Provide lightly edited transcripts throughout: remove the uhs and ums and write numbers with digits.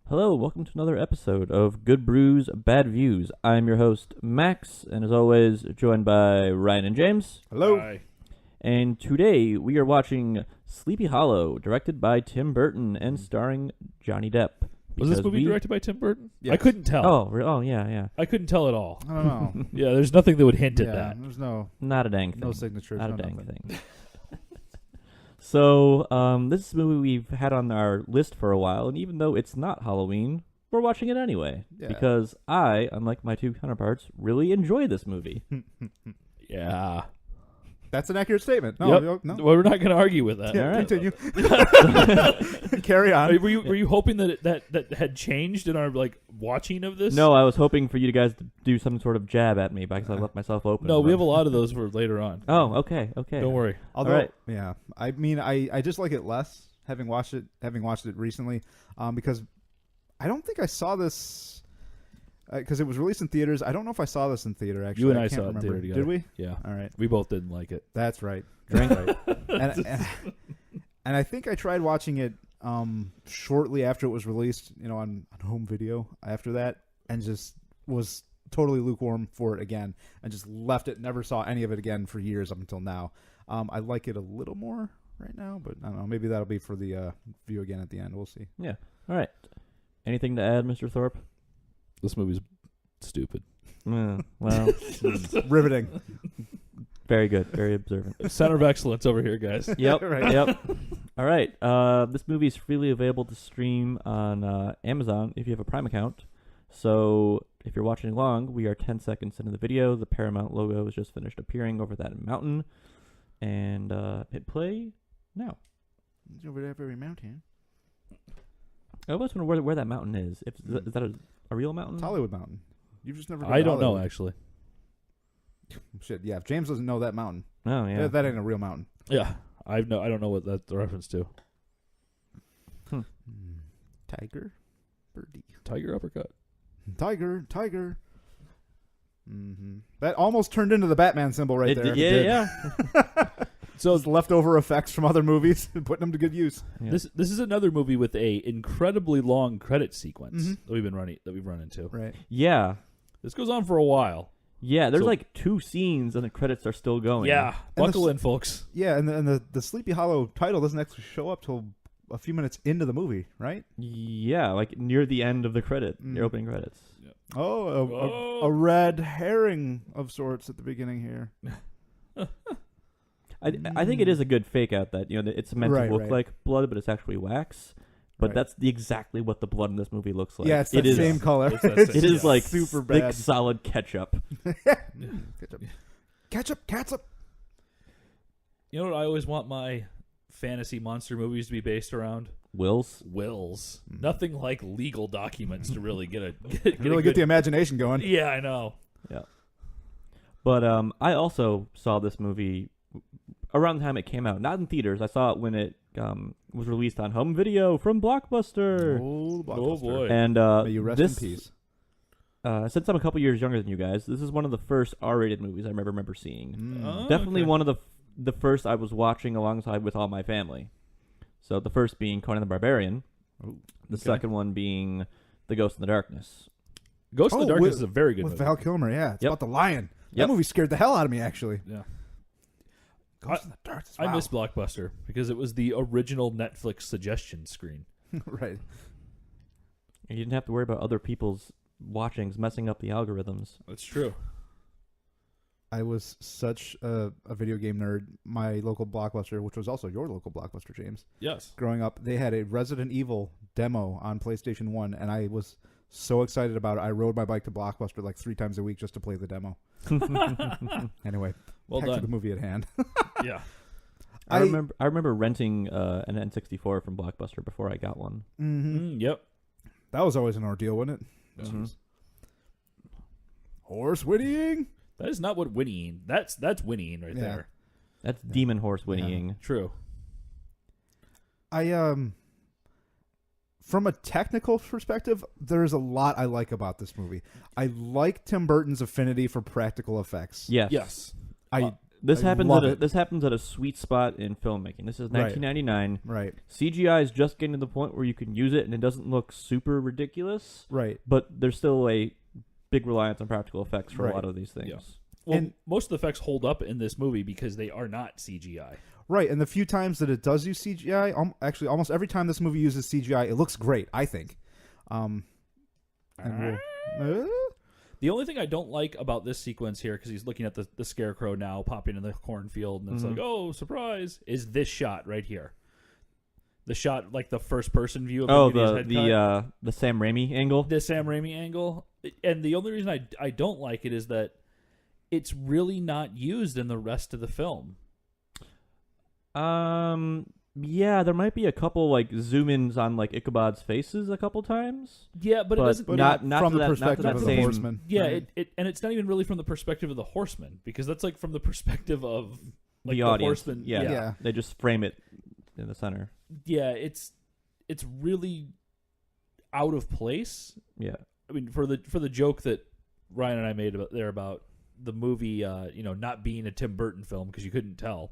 Hello, welcome to another episode of Good Brews, Bad Views. I'm your host, Max, and as always, joined by Ryan and James. Hello. Hi. And today we are watching Sleepy Hollow, directed by Tim Burton and starring Johnny Depp. Was this movie directed by Tim Burton? Yes. I couldn't tell. Oh, yeah. I couldn't tell at all. I don't know. Yeah, there's nothing that would hint at that. There's not a dang thing. no signature. Not a dang thing. So, this is a movie we've had on our list for a while, and even though it's not Halloween, we're watching it anyway. Yeah. Because I, unlike my two counterparts, really enjoy this movie. Yeah. That's an accurate statement. No, Yep. no. Well, we're not going to argue with that. Yeah, All right. continue. Carry on. Were you hoping that that had changed in our watching of this? No, I was hoping for you guys to do some sort of jab at me because I left myself open. No, we have a lot of those for later on. Oh, okay. Don't worry. Although, all right. Yeah, I mean, I just like it less having watched it recently, because I don't think I saw this because it was released in theaters. I don't know if I saw this in theater. Actually, You and I can't saw it in remember. theater together. Did we? Yeah. All right. We both didn't like it. That's right. Drink. Right. and I think I tried watching it shortly after it was released, on home video after that, and just was totally lukewarm for it again, and just left it. Never saw any of it again for years up until now. I like it a little more right now, but I don't know. Maybe that'll be for the view again at the end. We'll see. Yeah. All right. Anything to add, Mr. Thorpe? This movie's stupid. Well, Riveting. very good. Very observant. Center of excellence over here, guys. Yep. Right. Yep. All right. This movie is freely available to stream on Amazon if you have a Prime account. So if you're watching along, we are 10 seconds into the video. The Paramount logo has just finished appearing over that mountain. And hit play now. It's over there, very mountain. I always wonder where that mountain is. Is that a real mountain? It's Hollywood Mountain. You've just never. Been I to don't know, Hollywood. actually. Shit. Yeah. If James doesn't know that mountain, Oh, yeah. that ain't a real mountain. Yeah. I don't know what that's a reference to. Tiger, birdie. Tiger uppercut. Tiger. Mm-hmm. That almost turned into the Batman symbol right there. Yeah. So it's leftover effects from other movies and putting them to good use. Yeah. This is another movie with a incredibly long credit sequence Mhm. that we've run into. Right. Yeah. This goes on for a while. Yeah, there's So- like two scenes and the credits are still going. Yeah, And buckle the- in, folks. Yeah, and the Sleepy Hollow title doesn't actually show up till a few minutes into the movie, right? Yeah, like near the end of the credit, Mm. the opening credits. Oh, a red herring of sorts at the beginning here. I think it is a good fake out that it's meant Right, to look right. like blood, but it's actually wax. But Right. that's exactly what the blood in this movie looks like. Yeah, it's that same color. It's that same- It is yeah. like super thick, bad. solid ketchup. Ketchup. You know what I always want my fantasy monster movies to be based around? Wills. Wills. Mm. Nothing like legal documents to really get Get the imagination going. Yeah, I know. Yeah. But I also saw this movie around the time it came out. Not in theaters. I saw it when it was released on home video from Blockbuster. Oh, Oh, boy. And May you rest this, in peace. Since I'm a couple years younger than you guys, this is one of the first R-rated movies I remember seeing. Mm. Definitely okay. one of the first I was watching alongside with all my family. So the first being Conan the Barbarian, Ooh, the okay. second one being The Ghost in the Darkness. Ghost in the Oh, Darkness with- is a very good With movie. Val Kilmer, yeah. It's Yep. about the lion. Yep. That movie scared the hell out of me, actually. Yeah. Ghost in the Darkness. I Wow. miss Blockbuster because it was the original Netflix suggestion screen. Right. You didn't have to worry about other people's watchings messing up the algorithms. That's true. I was such a video game nerd. My local Blockbuster, which was also your local Blockbuster, James, Yes. growing up, they had a Resident Evil demo on PlayStation 1, and I was so excited about it. I rode my bike to Blockbuster like 3 times a week just to play the demo. Anyway, Well back to the done. movie at hand. Yeah. I remember renting an N64 from Blockbuster before I got one. Yep. That was always an ordeal, wasn't it? Mhm. Horse whinnying. That is not what whinnying. That's whinnying right Yeah. there. That's demon horse whinnying. True. From a technical perspective, there's a lot I like about this movie. I like Tim Burton's affinity for practical effects. Yes. Yes. This I happens love at it. this happens at a sweet spot in filmmaking. This is Right. 1999. Right. CGI is just getting to the point where you can use it and it doesn't look super ridiculous, Right. but there's still a big reliance on practical effects for Right. a lot of these things. Yeah. Well, And- most of the effects hold up in this movie because they are not CGI. Right. And the few times that it does use CGI, actually almost every time this movie uses CGI, it looks great, I think. And The only thing I don't like about this sequence here, because he's looking at the scarecrow now popping in the cornfield, and it's like, oh, surprise, is this shot right here. The shot, like the first-person view of the Sam Raimi angle. the Sam Raimi angle. And the only reason I don't like it is that it's really not used in the rest of the film. Yeah, there might be a couple like zoom-ins on like Ichabod's faces a couple times. Yeah, but it But doesn't... But not not from to the that- not to perspective that of the same- horseman. Yeah, right? and it's not even really from the perspective of the horseman, because that's like from the perspective of like The audience. horseman. Yeah. Yeah. They just frame it in the center. Yeah, it's really out of place. Yeah. I mean, for the joke that Ryan and I made about the movie, not being a Tim Burton film because you couldn't tell.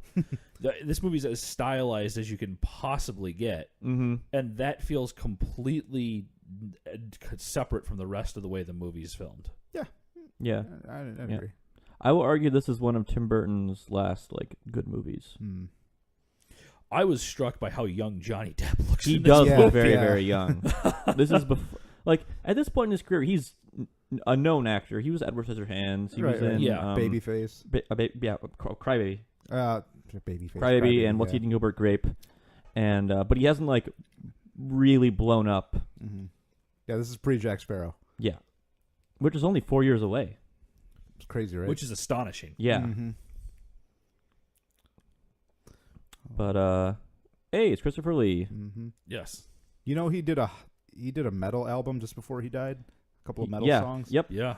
This movie's as stylized as you can possibly get, Mm-hmm. and that feels completely separate from the rest of the way the movie's filmed. Yeah. I Yeah. agree. I will argue this is one of Tim Burton's last like good movies. Hmm. I was struck by how young Johnny Depp looks. He in this does Yeah. look very, Yeah. very young. This is before, like at this point in his career, he's a known actor. He was Edward Scissorhands. He was Right, right. in Yeah. Babyface. Crybaby, Babyface. Crybaby, and What's yeah. Eating Gilbert Grape, and but he hasn't like really blown up. Mm-hmm. Yeah, this is pre-Jack Sparrow. Yeah, which is only 4 years away. It's crazy, right? which is astonishing. Yeah, Mm-hmm. but hey, it's Christopher Lee. Mm-hmm. Yes. You know, he did a metal album just before he died. A couple of metal Yeah. songs. Yep. Yeah.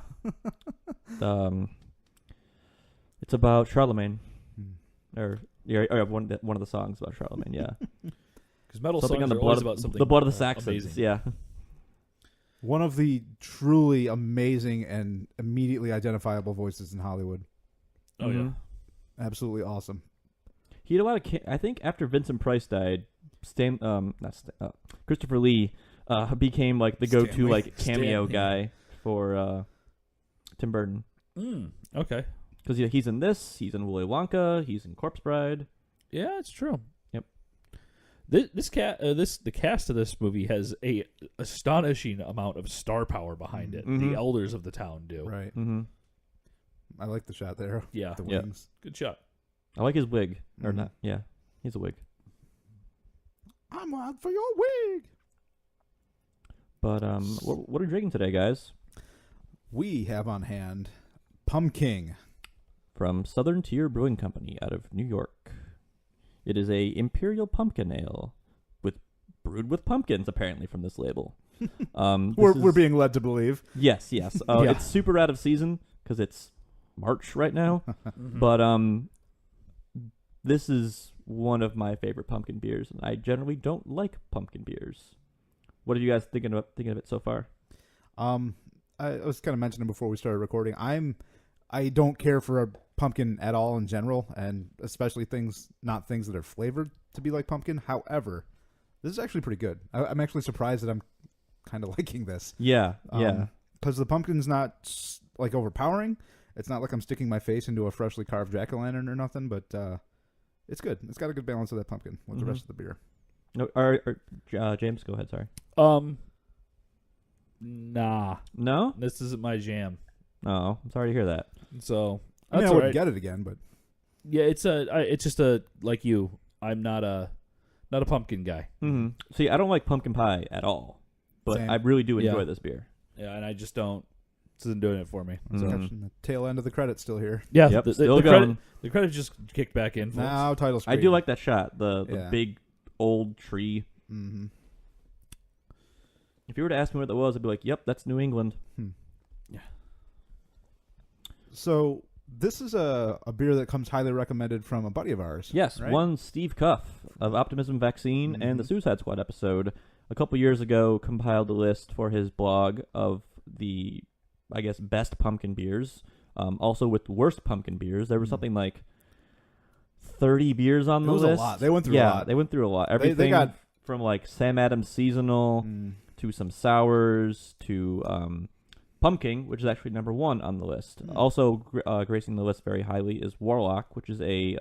It's about Charlemagne, Hmm. or one of the songs about Charlemagne. Yeah, Because metal something songs on the are blood always of about something. the blood of the Saxons. Amazing. Yeah, One of the truly amazing and immediately identifiable voices in Hollywood. Oh yeah. Mhm. Absolutely awesome. He had a lot of. I think after Vincent Price died, Christopher Lee became like the go-to Stanley. like cameo Stan, guy for Tim Burton Okay. because he's in this, he's in Willy Wonka, he's in Corpse Bride. Yeah, it's true. Yep. The cast of this movie has a astonishing amount of star power behind it. Mhm. The elders of the town do. Right. Mm-hmm. I like the shot there. Yeah. The Yeah. wings. Good shot. I like his wig, or Mhm. not? Yeah, he's a wig. I'm out for your wig. But what are we drinking today, guys? We have on hand Pumpking. From Southern Tier Brewing Company out of New York. It is a imperial pumpkin ale brewed with pumpkins, apparently, from this label. We're being led to believe. Yes. Yeah. It's super out of season because it's March right now. Mhm. But this is one of my favorite pumpkin beers, and I generally don't like pumpkin beers. What are you guys thinking of it so far? I was kind of mentioning before we started recording. I don't care for a pumpkin at all in general, and especially not things that are flavored to be like pumpkin. However, this is actually pretty good. I'm actually surprised that I'm kind of liking this. Yeah. Because the pumpkin's not like overpowering. It's not like I'm sticking my face into a freshly carved jack-o'-lantern or nothing, but it's good. It's got a good balance of that pumpkin with the Mhm. rest of the beer. No, James, go ahead. Sorry. Nah. No. This isn't my jam. Oh, I'm sorry to hear that. So I mean, that's I all wouldn't right. get it again, but Yeah, it's just like you. I'm not a pumpkin guy. Mm-hmm. See, I don't like pumpkin pie at all, but Same. I really do enjoy Yeah. this beer. Yeah, and I just don't. This isn't doing it for me. it's Mhm. catching the tail end of the credits still here. Yeah, Yep, the still credit, going. the credit just kicked back in. For us. Now title screen. I do like that shot. The Yeah. big old tree. Mm-hmm. If you were to ask me what that was, I'd be like, "Yep, that's New England." So this is a beer that comes highly recommended from a buddy of ours. Yes, right? one Steve Cuff of Optimism Vaccine and the Mhm. Suicide Squad episode a couple years ago compiled a list for his blog of the, I guess, best pumpkin beers. Also with worst pumpkin beers, there was Mhm. something like 30 beers on It the was list. a lot. They went through a lot. They went through a lot. Everything they got from like Sam Adams seasonal to some sours to Pumpking, which is actually number 1 on the list. Also gracing the list very highly is Warlock, which is a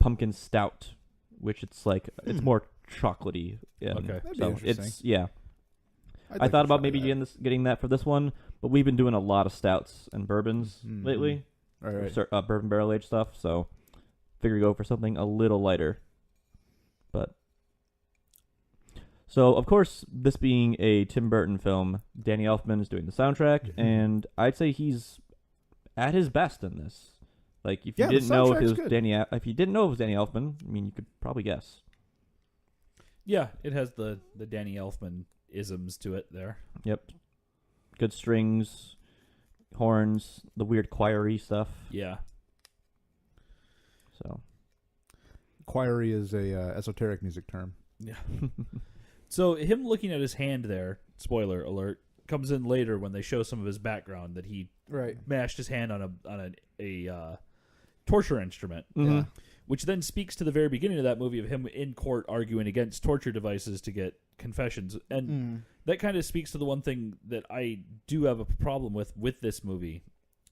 pumpkin stout, which it's like it's more chocolatey. Okay. That'd be So interesting. it's I like thought to about try maybe that. getting that for this one, but we've been doing a lot of stouts and bourbons lately. All right. Bourbon barrel aged stuff, so figure go for something a little lighter. But so of course, this being a Tim Burton film, Danny Elfman is doing the soundtrack, and I'd say he's at his best in this. Like if you Yeah, the didn't know if it was soundtrack's good. if you didn't know it was Danny Elfman, I mean you could probably guess. Yeah, it has the Danny Elfman isms to it there. Yep, good strings, horns, the weird choiry stuff. Yeah. So Quirky is a esoteric music term. Yeah. So him looking at his hand there, spoiler alert, comes in later when they show some of his background that he mashed his hand on a torture instrument, Yeah. which then speaks to the very beginning of that movie of him in court arguing against torture devices to get confessions. And that kind of speaks to the one thing that I do have a problem with this movie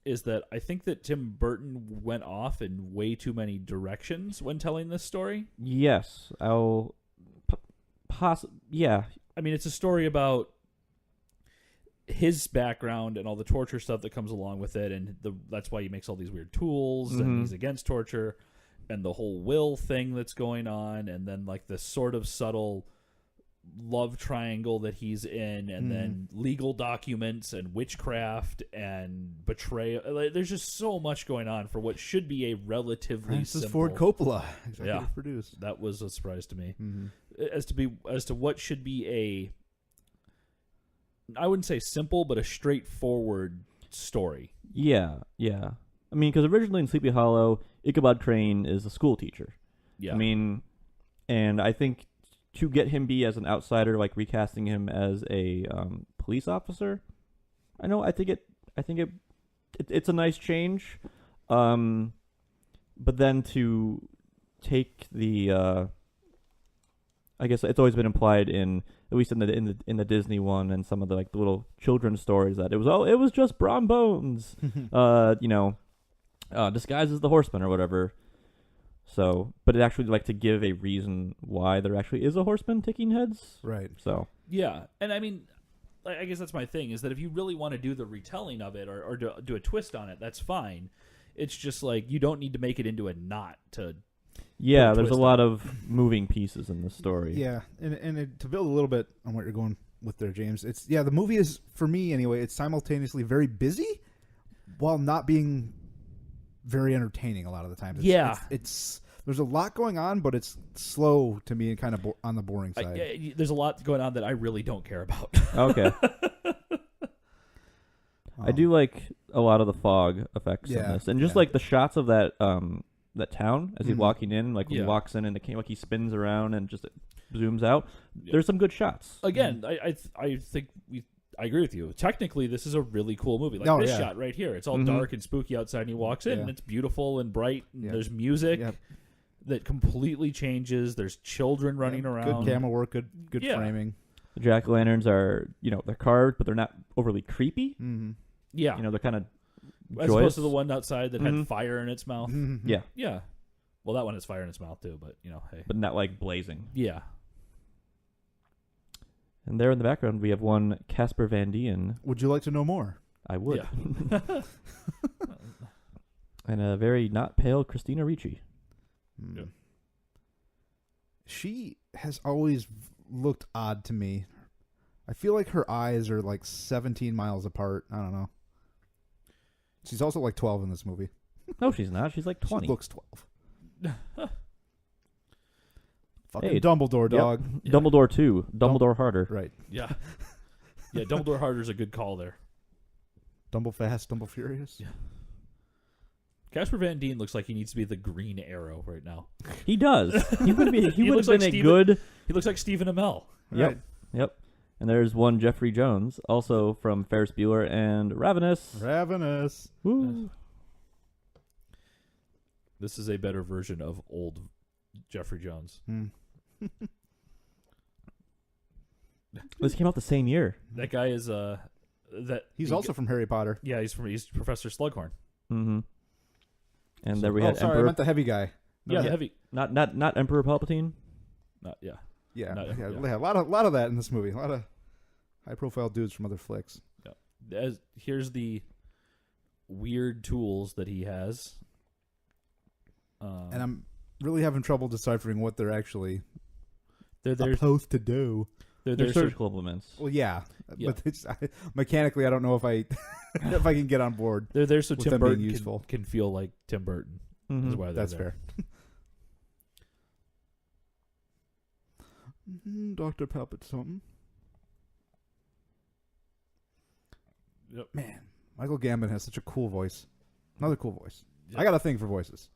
is that I think that Tim Burton went off in way too many directions when telling this story. yes, I'll yeah. I mean, it's a story about his background and all the torture stuff that comes along with it, and that's why he makes all these weird tools, and he's against torture, and the whole will thing that's going on, and then like the sort of subtle love triangle that he's in, and then legal documents and witchcraft and betrayal. Like, there's just so much going on for what should be a relatively Francis simple. Ford Coppola, executive produced. That was a surprise to me. As to what should be I wouldn't say simple, but a straightforward story. Yeah. I mean, because originally in Sleepy Hollow, Ichabod Crane is a school teacher. Yeah. I mean, and I think to get him be as an outsider, like recasting him as a police officer, I think it's a nice change. But then to take the I guess it's always been implied in at least in the Disney one and some of the like the little children's stories that it was just Brom Bones, disguised as the Horseman or whatever. So, but it actually like to give a reason why there actually is a horseman taking heads. Right. So Yeah, and I mean, I guess that's my thing is that if you really want to do the retelling of it or do a twist on it, that's fine. It's just like you don't need to make it into a knot to. yeah, there's a twist lot of moving pieces in the story. Yeah, and to build a little bit on what you're going with there, James, the movie is, for me anyway, it's simultaneously very busy while not being very entertaining a lot of the time. It's there's a lot going on, but it's slow to me and kind of on the boring side. There's a lot going on that I really don't care about. Okay. I do like a lot of the fog effects in this, and just like the shots of that town as he's walking in, like when he walks in and like he spins around and just zooms out. There's some good shots. Again, I think I agree with you. Technically, this is a really cool movie. Like this shot right here, it's all dark and spooky outside, and he walks in, and it's beautiful and bright. And there's music that completely changes. There's children running around. Good camera work, good framing. The jack-o'-lanterns are, they're carved, but they're not overly creepy. Mm-hmm. Yeah, they're kind of as opposed to the one outside that had fire in its mouth. Mm-hmm. Yeah. Yeah. Well, that one has fire in its mouth too, but hey. But not like blazing. Yeah. And there in the background, we have one Casper Van Dien. Would you like to know more? I would. Yeah. And a very not pale Christina Ricci. Yeah. She has always looked odd to me. I feel like her eyes are like 17 miles apart. I don't know. She's also like 12 in this movie. No, she's not. She's like 20. She looks 12. Fucking Hey, Dumbledore, dog. Yep. Dumbledore 2. Dumbledore harder. Right. Yeah. Yeah, Dumbledore Harder's a good call there. Dumble Fast, Dumble Furious. Yeah. Casper Van Dien looks like he needs to be the Green Arrow right now. He does. He would be. He would have looks been like a good. He looks like Stephen Amell. Yep. Right. Yep. And there's one Jeffrey Jones, also from Ferris Bueller and Ravenous. Ravenous. Woo. This is a better version of old Jeffrey Jones. This came out the same year. That guy is He's also from Harry Potter. Yeah, he's Professor Slughorn. Mm-hmm. And there we had sorry, I Emperor. meant the heavy guy. Yeah, the heavy. Not Emperor Palpatine. Yeah. Yeah, No, yeah, yeah. a lot of that in this movie. A lot of high-profile dudes from other flicks. Yeah. Here's the weird tools that he has. And I'm really having trouble deciphering what they're actually they're supposed to do. They're surgical implements. Well, yeah. Yeah. But mechanically, I don't know if I if I can get on board. They're there so with Tim them being Burton useful. can feel like Tim Burton. Mm-hmm. Is why they're That's there. fair. Dr. Palpate something. Yep. Man, Michael Gambon has such a cool voice. Another cool voice. Yep. I got a thing for voices.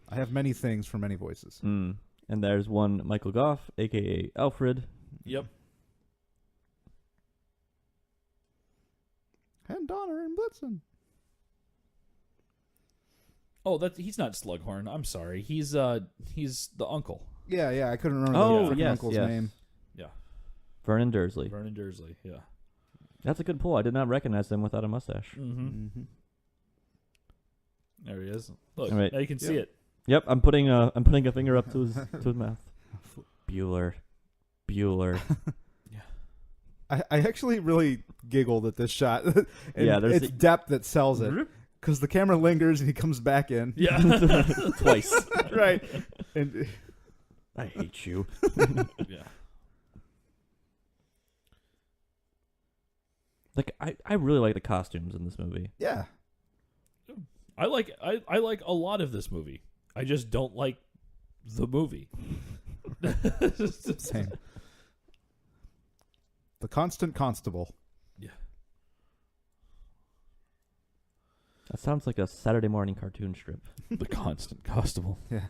I have many things for many voices. And there's one Michael Goff, a.k.a. Alfred. Yep. And Donner and Blitzen. Oh, he's not Slughorn. I'm sorry. He's the uncle. Yeah, I couldn't remember Oh, the yes, uncle's yes. name. Yeah. Vernon Dursley. Vernon Dursley. Yeah. That's a good pull. I did not recognize him without a mustache. Mm-hmm. There he is. Look, All right. now you can see it. Yep, I'm putting a finger up to his mouth. Bueller. I actually really giggled at this shot. And Yeah, there's it's depth that sells it. Because the camera lingers and he comes back in. Yeah. Twice. Right. And I hate you. Yeah. Like I really like the costumes in this movie. yeah. I like a lot of this movie. I just don't like the movie. Same. The Constant Constable. Yeah. That sounds like a Saturday morning cartoon strip. The Constant Constable. Yeah.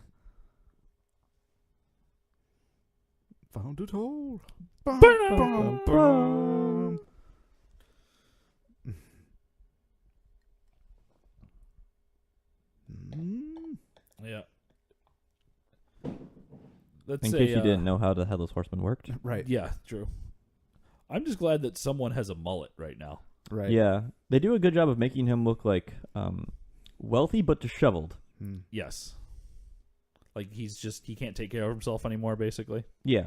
Found it all. Yeah. In Let's case say you didn't know how the Headless Horseman worked. Right. Yeah, true. I'm just glad that someone has a mullet right now. Right. Yeah, they do a good job of making him look like wealthy but disheveled. Yes. Like he can't take care of himself anymore, basically. Yeah.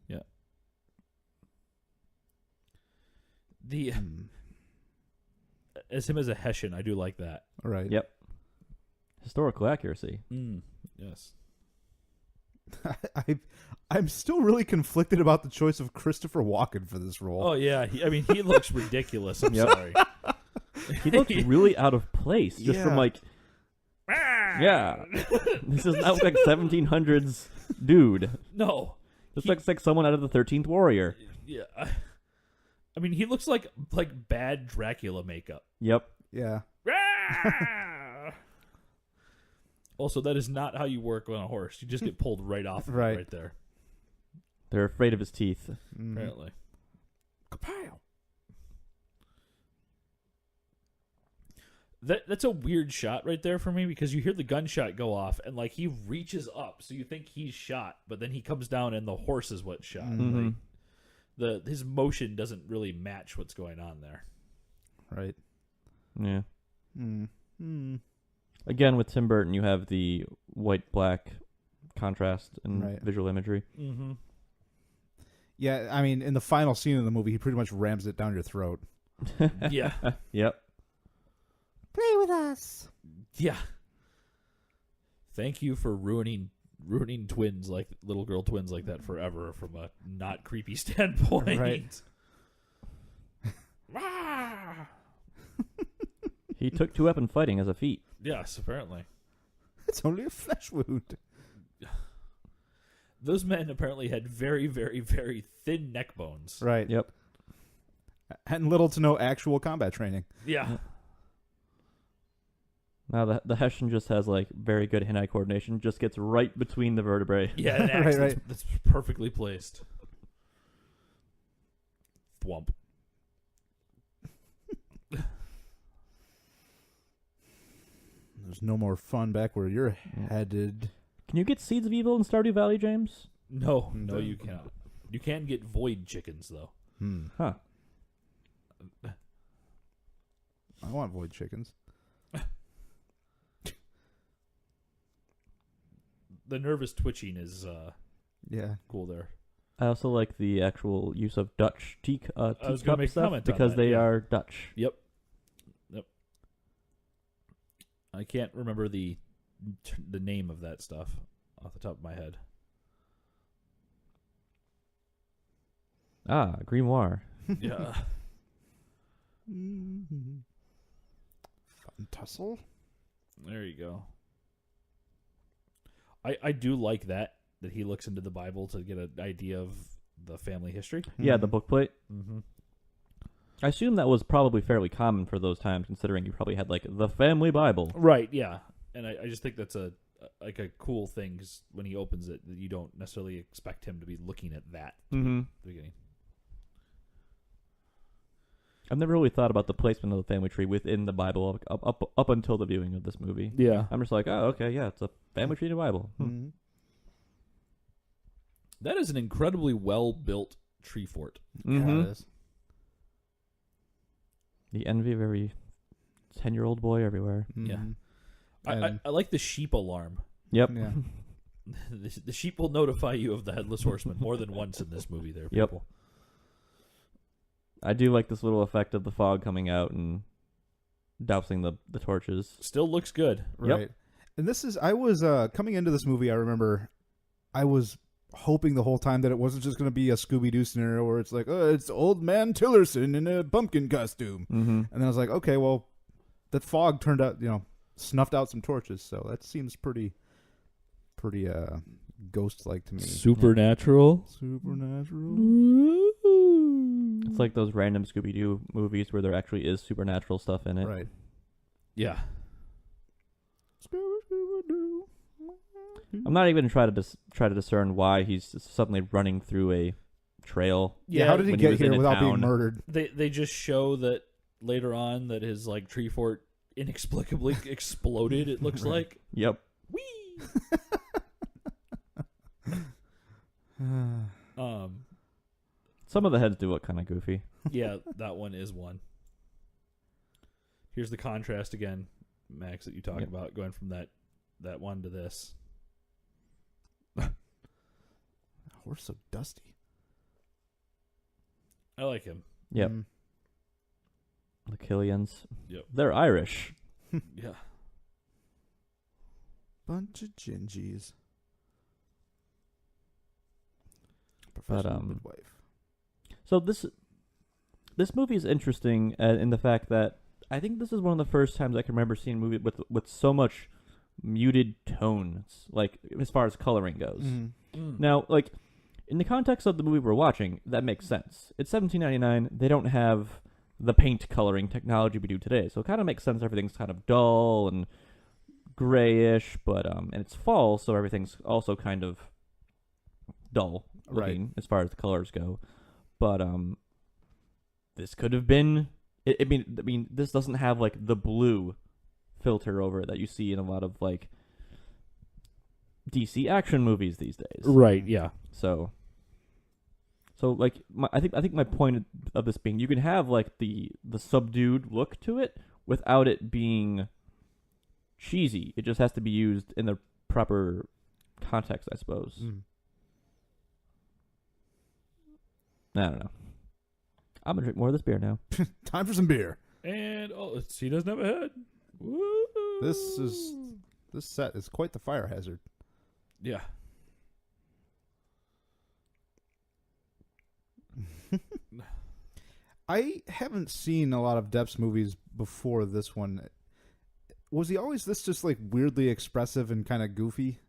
Yeah. The as him as a Hessian, I do like that. Right. Yep. Historical accuracy. Yes. I'm still really conflicted about the choice of Christopher Walken for this role. Oh yeah, he looks ridiculous. I'm Yep. sorry. He looks really out of place, just from like. Yeah, this does not look like 1700s dude. No, This looks like someone out of the 13th Warrior. yeah. I mean, he looks like bad Dracula makeup. Yep. Yeah. Also, that is not how you work on a horse. You just get pulled right off of it Right. right there. They're afraid of his teeth. Apparently. Kapow. That's a weird shot right there for me because you hear the gunshot go off and like he reaches up, so you think he's shot, but then he comes down and the horse is what's shot. Mm-hmm. Like, his motion doesn't really match what's going on there. Right. Yeah. Mm. Again, with Tim Burton, you have the white-black contrast and Right. visual imagery. Mm-hmm. Yeah, I mean, in the final scene of the movie, he pretty much rams it down your throat. Yeah. Yep. Play with us. Yeah. Thank you for ruining twins like little girl twins like that forever from a not creepy standpoint. Right. He took 2-weapon fighting as a feat. Yes, apparently. It's only a flesh wound. Those men apparently had very, very, very thin neck bones. Right. Yep. And little to no actual combat training. Yeah. Now the Hessian just has like very good hand-eye coordination. Just gets right between the vertebrae. Yeah, an axe that's perfectly placed. Thwump. There's no more fun back where you're headed. Can you get seeds of evil in Stardew Valley, James? No, you cannot. You can get void chickens though. Huh. I want void chickens. The nervous twitching is cool there. I also like the actual use of Dutch I was gonna teacup make a stuff comment on because that, they yeah. are Dutch. Yep. I can't remember the name of that stuff off the top of my head. Ah, grimoire. Yeah. Fun tussle. There you go. I do like that he looks into the Bible to get an idea of the family history. Yeah, the book plate. Mm-hmm. I assume that was probably fairly common for those times, considering you probably had like the family Bible. Right. Yeah. And I just think that's a cool thing because when he opens it, you don't necessarily expect him to be looking at that at the beginning. I've never really thought about the placement of the family tree within the Bible up until the viewing of this movie. Yeah. I'm just like, oh, okay, yeah, it's a family tree in the Bible. Mm-hmm. That is an incredibly well-built tree fort. Mm-hmm. Yeah, it is. The envy of every 10-year-old boy everywhere. Mm-hmm. Yeah. I like the sheep alarm. Yep. Yeah. The sheep will notify you of the Headless Horseman more than once in this movie there, Yep. people. I do like this little effect of the fog coming out and dousing the torches. Still looks good. Right. Yep. And I was coming into this movie, I remember I was hoping the whole time that it wasn't just going to be a Scooby-Doo scenario where it's like, oh, it's old man Tillerson in a pumpkin costume. Mm-hmm. And then I was like, okay, well, that fog turned out, snuffed out some torches. So that seems pretty ghost-like to me. Supernatural. Supernatural. It's like those random Scooby-Doo movies where there actually is supernatural stuff in it. Right. Yeah. Scooby-Doo. I'm not even trying to discern why he's suddenly running through a trail. Yeah, how did he when get was in here a without being town. murdered? They just show that later on that his tree fort inexplicably exploded, it looks like. Yep. Whee! Some of the heads do look kind of goofy. Yeah, that one is one. Here's the contrast again, Max, that you talk about, going from that one to this. Horse so dusty. I like him. Yep. Mm. The Killians. Yep. They're Irish. Yeah. Bunch of gingies. But, Professional midwife. So this movie is interesting in the fact that I think this is one of the first times I can remember seeing a movie with so much muted tones, like as far as coloring goes. Mm-hmm. Now, like in the context of the movie we're watching, that makes sense. It's 1799. They don't have the paint coloring technology we do today, so it kind of makes sense. Everything's kind of dull and grayish, but and it's fall, so everything's also kind of dull looking as far as the colors go. But this could have been. I mean, this doesn't have like the blue filter over it that you see in a lot of like DC action movies these days. Right. Yeah. So like I think my point of this being you can have like the subdued look to it without it being cheesy. It just has to be used in the proper context, I suppose. I don't know. I'm gonna drink more of this beer now. Time for some beer. And he doesn't have a head. Woo! This set is quite the fire hazard. Yeah. I haven't seen a lot of Depp's movies before this one. Was he always this just like weirdly expressive and kind of goofy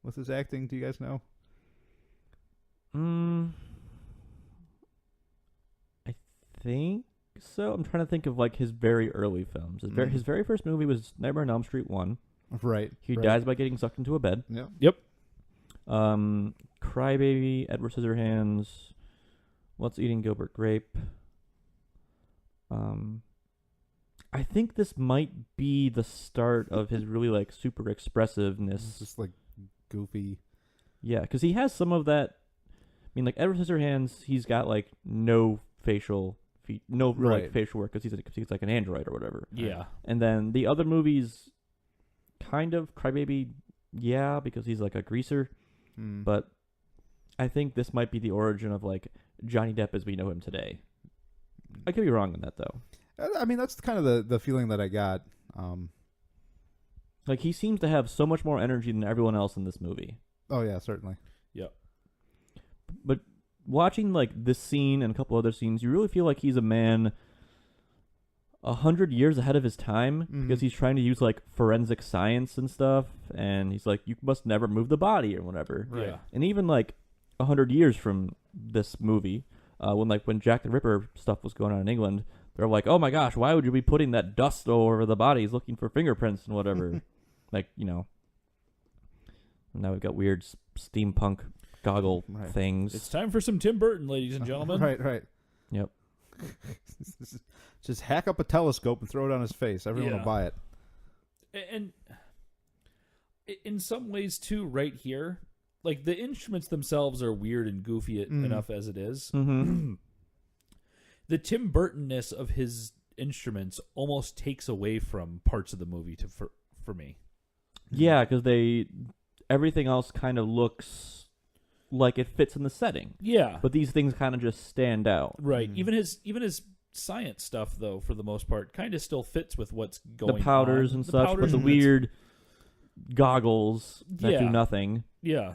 with his acting? Do you guys know? I think so. I'm trying to think of like his very early films. His very first movie was Nightmare on Elm Street 1. Right. He dies by getting sucked into a bed. Yeah. Yep. Crybaby, Edward Scissorhands, What's Eating Gilbert Grape. I think this might be the start of his really like super expressiveness. It's just like goofy. Yeah, because he has some of that. I mean, like Edward Scissorhands, he's got like no facial no real like Right. facial work because he's like an android or whatever. Yeah. And then the other movies, kind of Crybaby, yeah, because he's like a greaser. But I think this might be the origin of like Johnny Depp as we know him today. I could be wrong on that though. I mean, that's kind of the feeling that I got. Like he seems to have so much more energy than everyone else in this movie. Oh yeah, certainly. Yep. But watching like this scene and a couple other scenes, you really feel like he's a man 100 years ahead of his time because he's trying to use like forensic science and stuff, and he's like, you must never move the body or whatever. Right. Yeah. And even like 100 years from this movie, when Jack the Ripper stuff was going on in England, they're like, oh my gosh, why would you be putting that dust all over the bodies looking for fingerprints and whatever? Like, you know. Now we've got weird steampunk goggle things. It's time for some Tim Burton, ladies and gentlemen. Right. Yep. Just hack up a telescope and throw it on his face. Everyone will buy it. And in some ways, too, right here, like the instruments themselves are weird and goofy enough as it is. Mm-hmm. The Tim Burton-ness of his instruments almost takes away from parts of the movie for me. Yeah, because everything else kind of looks like it fits in the setting. Yeah. But these things kind of just stand out. Right. Even his science stuff, though, for the most part, kind of still fits with what's going on. The powders and such, but the weird goggles that do nothing. Yeah.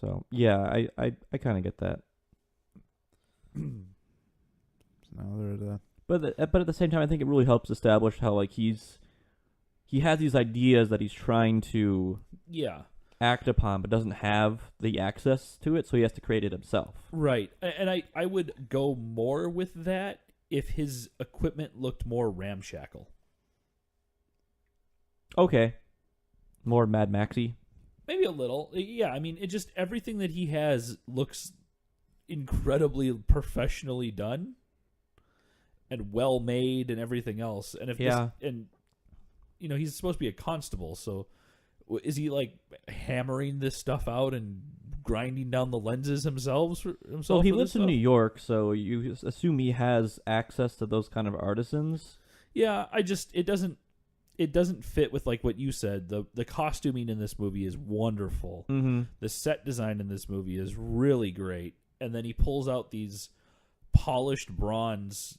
So, yeah, I kind of get that. But at the same time, I think it really helps establish how like he has these ideas that he's trying to act upon, but doesn't have the access to it, so he has to create it himself. Right. And I would go more with that if his equipment looked more ramshackle. Okay. More Mad Maxy. Maybe a little. Yeah, I mean, it just everything that he has looks incredibly professionally done and well made and everything else. And if he's supposed to be a constable, so is he like hammering this stuff out and grinding down the lenses himself? Well, he lives in New York, so you assume he has access to those kind of artisans. Yeah, it doesn't fit with like what you said. The costuming in this movie is wonderful. Mm-hmm. The set design in this movie is really great. And then he pulls out these polished bronze,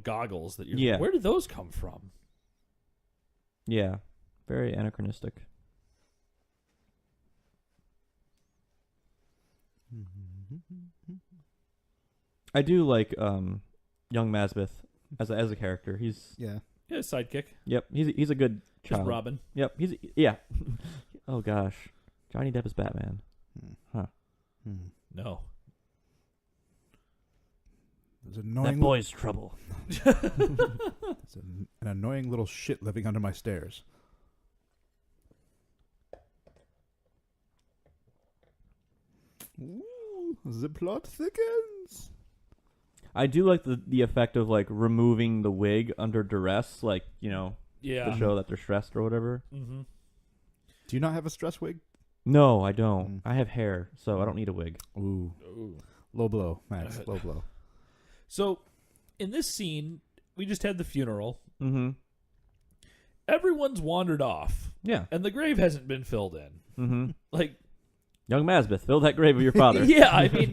goggles that where did those come from? Yeah, very anachronistic. I do like young Masbeth as a character. He's sidekick. Yep, he's a good child. Just Robin. Yep, Oh gosh, Johnny Depp is Batman. Huh? No. There's an annoying that boy's trouble. There's an annoying little shit living under my stairs. Ooh, the plot thickens. I do like the effect of like removing the wig under duress, like to show that they're stressed or whatever. Mm-hmm. Do you not have a stress wig? No, I don't. I have hair, so I don't need a wig. Ooh. Low blow, Max. Low blow. So, in this scene, we just had the funeral. Mm-hmm. Everyone's wandered off. Yeah. And the grave hasn't been filled in. Mm-hmm. Like, young Masbeth, fill that grave of your father. Yeah, I mean,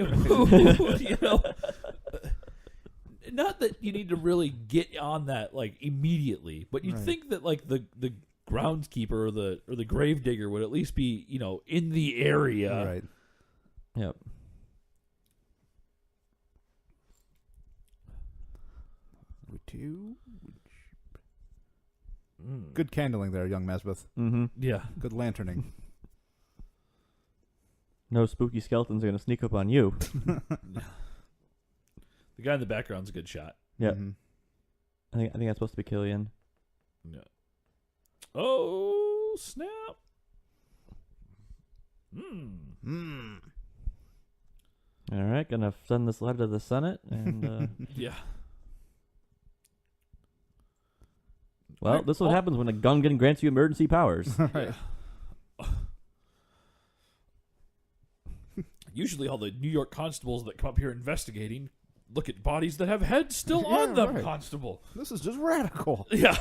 not that you need to really get on that like immediately, but you'd think that like the groundskeeper or the grave digger would at least be in the area. Right. Yep. Good candling there, young Masbeth. Mm-hmm. Yeah. Good lanterning. No spooky skeletons are going to sneak up on you. The guy in the background's a good shot. Yeah. Mm-hmm. I think that's supposed to be Killian. Yeah. Oh, snap. All right, gonna send this letter to the Senate, and Yeah. well, this is what happens when a Gungan grants you emergency powers. Right. Usually all the New York constables that come up here investigating look at bodies that have heads still Yeah, on them, right. Constable. This is just radical. Yeah.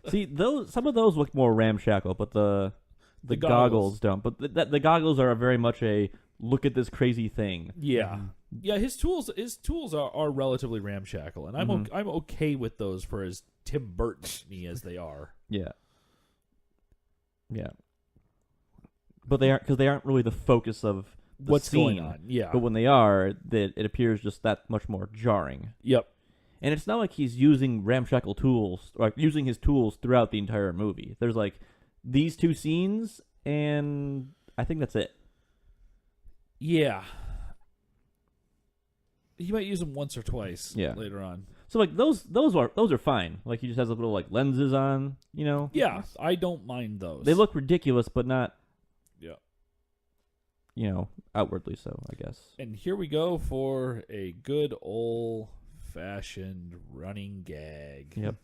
See, some of those look more ramshackle, but the goggles don't. But the goggles are very much a look at this crazy thing. Yeah. Yeah, his tools are relatively ramshackle, and I'm I'm okay with those for as Tim Burton-y as they are. Yeah. Yeah. But they aren't really the focus of the What's scene. going on? Yeah. But when they are, it appears just that much more jarring. Yep. And it's not like he's using ramshackle tools, or using his tools throughout the entire movie. There's like these two scenes, and I think that's it. Yeah. He might use them once or twice Yeah. later on. So like those are fine. Like he just has a little like lenses on, you know. Yeah, I don't mind those. They look ridiculous, but not, Yeah. you know, outwardly so, I guess. And here we go for a good old-fashioned running gag. Yep.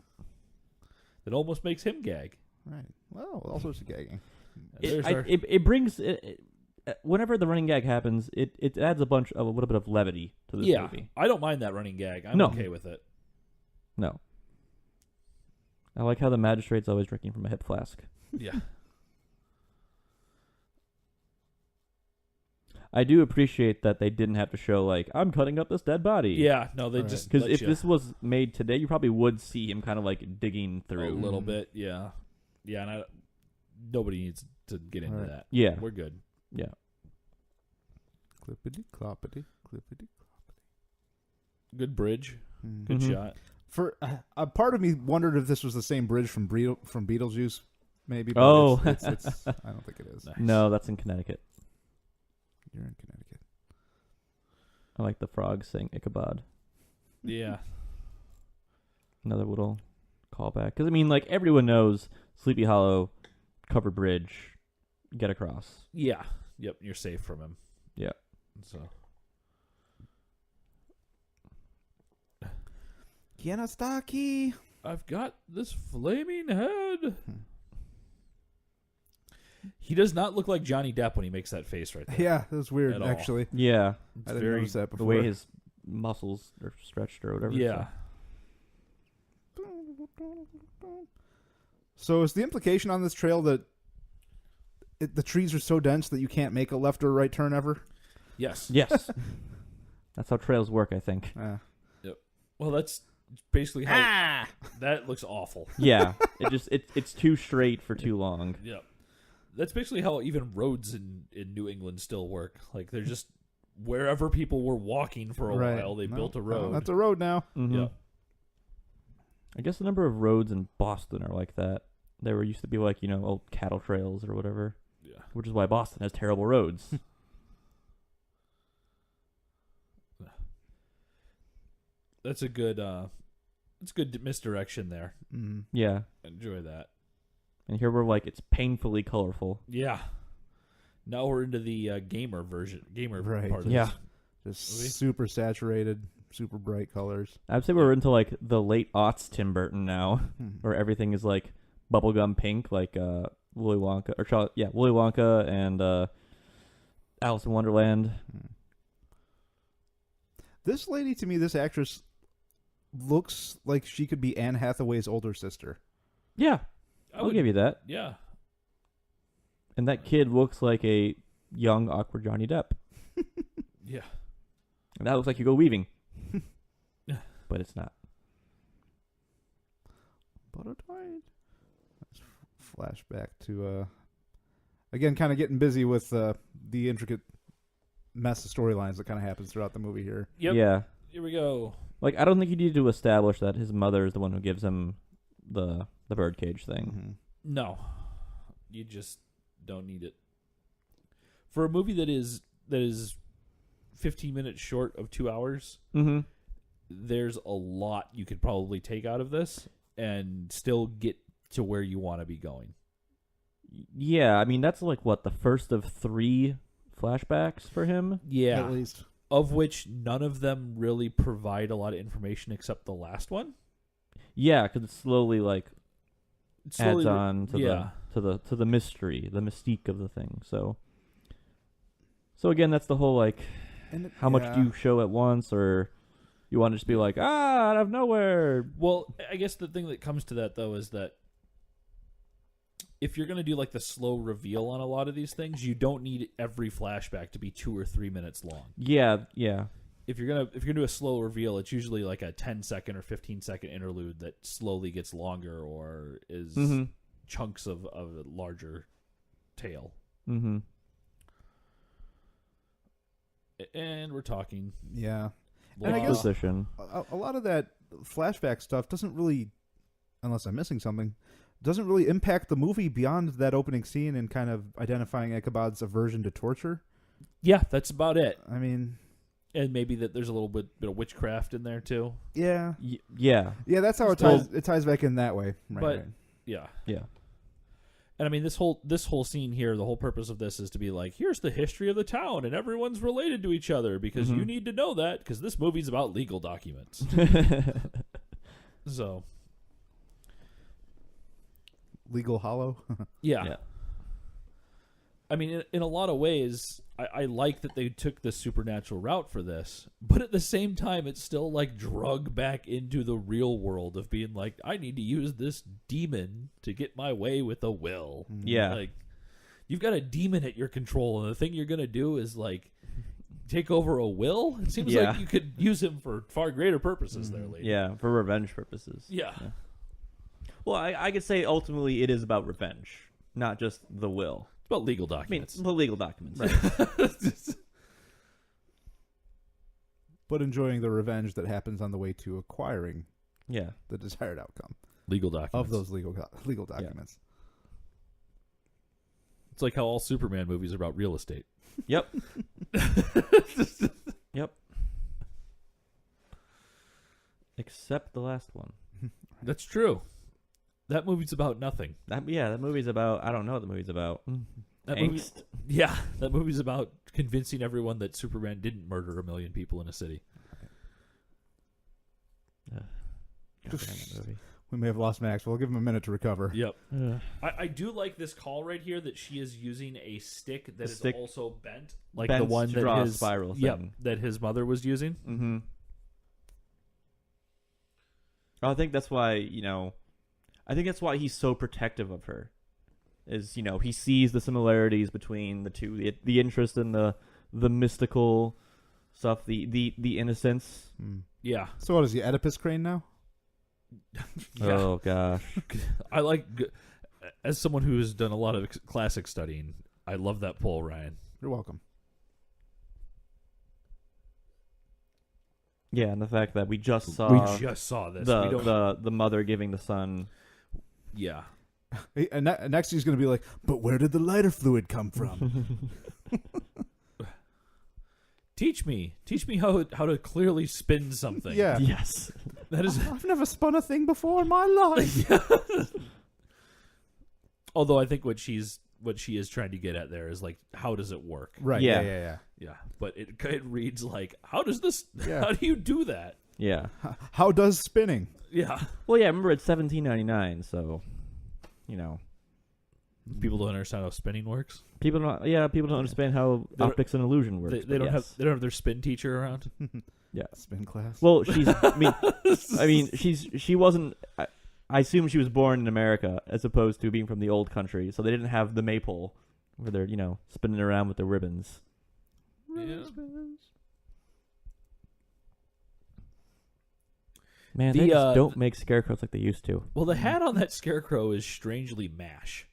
That almost makes him gag. Right. Well, all sorts of gagging. It brings whenever the running gag happens, it adds a little bit of levity to this movie. I don't mind that running gag. I'm No. okay with it. No. I like how the magistrate's always drinking from a hip flask. Yeah. I do appreciate that they didn't have to show like I'm cutting up this dead body. Yeah, no, they Right. just Because let if you this was made today, you probably would see him kind of like digging a through. little bit, yeah. Yeah, and nobody needs to get into Right. that. Yeah. We're good. Yeah. Clippity cloppity, clippity. Good bridge. Mm. Good Mhm. shot. For a part of me wondered if this was the same bridge from Beetlejuice, maybe. But Oh. it's I don't think it is. Nice. No, that's in Connecticut. You're in Connecticut. I like the frog saying Ichabod. Yeah. Another little callback. Because, I mean, like, everyone knows Sleepy Hollow, covered bridge, get across. Yeah. Yep, you're safe from him. Yeah. So Kianastaki. I've got this flaming head. He does not look like Johnny Depp when he makes that face right there. Yeah, that was weird, At all. actually. Yeah. It's I didn't very notice that The before. way his muscles are stretched or whatever. yeah. So is the implication on this trail that the trees are so dense that you can't make a left or right turn ever? Yes. Yes. That's how trails work, I think. Well, that's basically how that looks awful. Yeah. It's too straight for too long. Yep. That's basically how even roads in New England still work. Like they're just wherever people were walking for a Right. while, they No, built a no, road. that's a road now. Mhm. Yep. I guess the number of roads in Boston are like that. There used to be like, you know, old cattle trails or whatever. Yeah. Which is why Boston has terrible roads. That's a good it's good misdirection there. Mm. Yeah. Enjoy that. And here we're like, it's painfully colorful. Yeah. Now we're into the gamer Right. part of Yeah. this. Just Movie? super saturated, super bright colors. I'd say we're into like the late aughts Tim Burton now, Hmm. where everything is like bubblegum pink, like Willy Wonka, or Willy Wonka and Alice in Wonderland. This lady, to me, this actress looks like she could be Anne Hathaway's older sister. Yeah, I I'll would- give you that. Yeah. And that kid looks like a young, awkward Johnny Depp. Yeah. And that looks like Hugo Weaving. But it's not. Buttertide. Flashback to again, kind of getting busy with the intricate mess of storylines that kind of happens throughout the movie here. Yep. Yeah. Here we go. Like, I don't think you need to establish that his mother is the one who gives him the birdcage thing. Mhm. No. You just don't need it. For a movie that is 15 minutes short of 2 hours, Mm-hmm. there's a lot you could probably take out of this and still get to where you want to be going. Yeah, I mean, that's like, what, the first of 3 flashbacks for him. Yeah. At least. Of which none of them really provide a lot of information except the last one. Yeah, because it slowly adds on to yeah. the mystery, the mystique of the thing. So again, that's the whole how much do you show at once, or you want to just be like, out of nowhere. Well, I guess the thing that comes to that though is that if you're going to do like the slow reveal on a lot of these things, you don't need every flashback to be 2 or 3 minutes long. Yeah. If you're gonna do a slow reveal, it's usually like a 10-second or 15-second interlude that slowly gets longer or is chunks of a larger tale. Mm-hmm. And we're talking. Yeah. law. And I guess Position. a lot of that flashback stuff doesn't really, unless I'm missing something, doesn't really impact the movie beyond that opening scene and kind of identifying Ichabod's aversion to torture. Yeah, that's about it. I mean, And maybe that there's a little bit of witchcraft in there too. yeah. Yeah. Yeah, that's how it ties back in that way. Right, But right. yeah. And I mean, this whole scene here, the whole purpose of this is to be like, here's the history of the town, and everyone's related to each other because you need to know that because this movie's about legal documents. So, Legal Hollow. yeah. I mean, in a lot of ways, I like that they took the supernatural route for this, but at the same time, it's still like drug back into the real world of being like, I need to use this demon to get my way with a will. Yeah. Like, you've got a demon at your control, and the thing you're going to do is like take over a will? It seems like you could use him for far greater purposes there, lady. Yeah, for revenge purposes. Yeah. Well, I could say ultimately it is about revenge, not just the will. It's about legal I mean, documents. the legal documents. Right. But enjoying the revenge that happens on the way to acquiring Yeah. the desired outcome Legal documents. of those legal documents. It's like how all Superman movies are about real estate. Yep. Yep. Except the last one. That's true. That movie's about nothing. That movie's about, I don't know what the movie's about. That Angst. that movie's about convincing everyone that Superman didn't murder 1 million people in a city. God damn that movie. We may have lost Max. We'll give him a minute to recover. Yep. I do like this call right here that she is using a stick that is also bent, like the Bent one to that draw a his spiral Yep, thing. that his mother was using. Mm-hmm. I think that's why, he's so protective of her. Is, he sees the similarities between the two, the interest in the mystical stuff, the innocence. Yeah. So what is he, Oedipus Crane now? Yeah. Oh gosh. I like, as someone who has done a lot of classic studying, I love that poll, Ryan. You're welcome. Yeah, and the fact that we just saw this. the mother giving the son. Yeah. And next he's going to be like, but where did the lighter fluid come from? Teach me how to clearly spin something. Yeah. Yes. That is. I've never spun a thing before in my life. Although I think what she is trying to get at there is like, how does it work? Right. Yeah. Yeah. But it reads like, how does this? Yeah. How do you do that? Yeah. How does spinning? Yeah. Well, yeah. Remember, it's $17.99, so People don't understand how spinning works. people don't understand how optics and illusion works. They don't have their spin teacher around. Yeah. Spin class. Well, she wasn't. I assume she was born in America as opposed to being from the old country, so they didn't have the maypole where they're spinning around with their ribbons. Yeah. Man, they just don't make scarecrows like they used to. Well, the hat on that scarecrow is strangely MASH.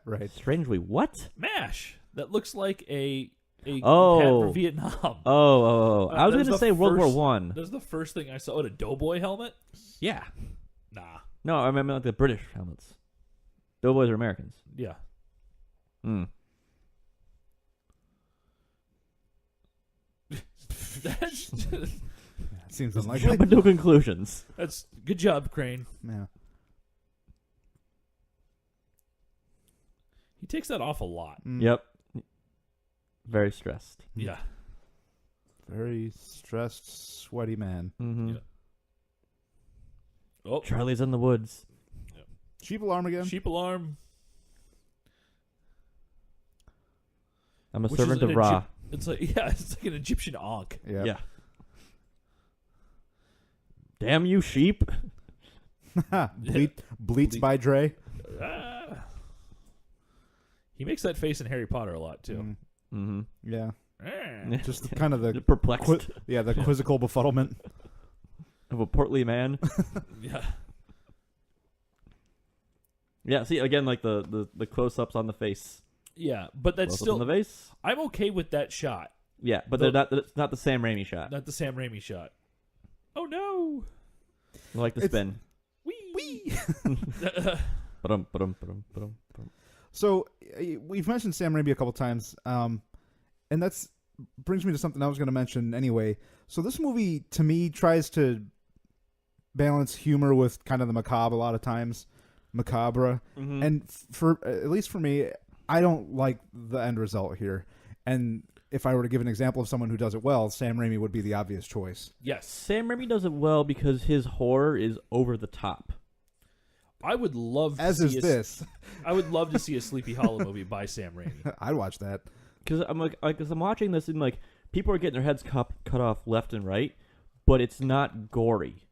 Right. Strangely, what? MASH. That looks like a hat Oh. for Vietnam. Oh. I was That going to the say World War first- One. That was the first thing I saw. What, a doughboy helmet? Yeah. Nah. No, I remember like the British helmets. Doughboys are Americans. Yeah. Mm. That's Seems unlikely. Jumping to conclusions. that's good job, Crane. Yeah. He takes that off a lot. Mm. Yep. Very stressed. Yeah. Very stressed, sweaty man. Mm-hmm. Yeah. Oh, Charlie's in the woods. Sheep alarm again. sheep alarm. I'm a Which servant is of an Ra. It's like an Egyptian ankh. Yeah. Yeah. Damn you, sheep. Bleats by Dre. Ah. He makes that face in Harry Potter a lot too. Mm-hmm. Yeah. Ah. Just kind of the perplexed the quizzical befuddlement. of a portly man. Yeah. Yeah, see, again, like the close-ups on the face. Yeah, but that's Close-ups still. on the face. I'm okay with that shot. Yeah, but it's not the Sam Raimi shot. Not the Sam Raimi shot. Oh no! I like the spin. Wee. Ba-dum, ba-dum, ba-dum, ba-dum, ba-dum. So we've mentioned Sam Raimi a couple times, and that's brings me to something I was going to mention anyway. So this movie, to me, tries to balance humor with kind of the macabre a lot of times, macabre, and for at least for me, I don't like the end result here. And if I were to give an example of someone who does it well, Sam Raimi would be the obvious choice. Yes. Sam Raimi does it well because his horror is over the top. I would love to As see is this. I would love to see a Sleepy Hollow movie by Sam Raimi. I'd watch that. Because I'm watching this and like people are getting their heads cut off left and right, but it's not gory,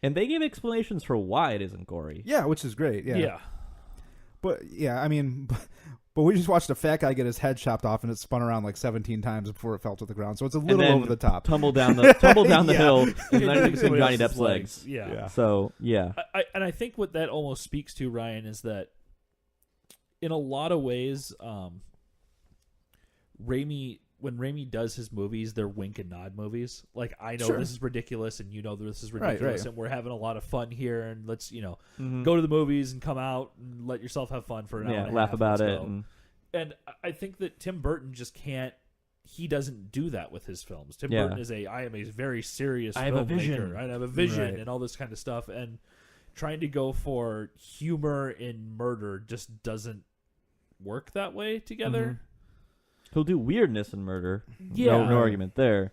and they give explanations for why it isn't gory. Yeah, which is great. Yeah. Yeah. But yeah, I mean, but we just watched a fat guy get his head chopped off, and it spun around like 17 times before it fell to the ground. So it's a And little then over the top. Tumble down the Yeah. hill, and then Into it's somebody Johnny else's Depp's legs. Yeah. So yeah, I think what that almost speaks to, Ryan, is that in a lot of ways, when Raimi does his movies, they're wink and nod movies. Like, I know this is ridiculous, and you know this is ridiculous, right. and we're having a lot of fun here, and let's Mm-hmm. go to the movies and come out and let yourself have fun for an hour. yeah, and a laugh half. about Let's it. go. And I think that Tim Burton just can't. He doesn't do that with his films. Tim Burton is I am a very serious I have a filmmaker. vision. I have a vision Right. and all this kind of stuff. And trying to go for humor in murder just doesn't work that way together. He'll do weirdness in murder. Yeah. No argument there.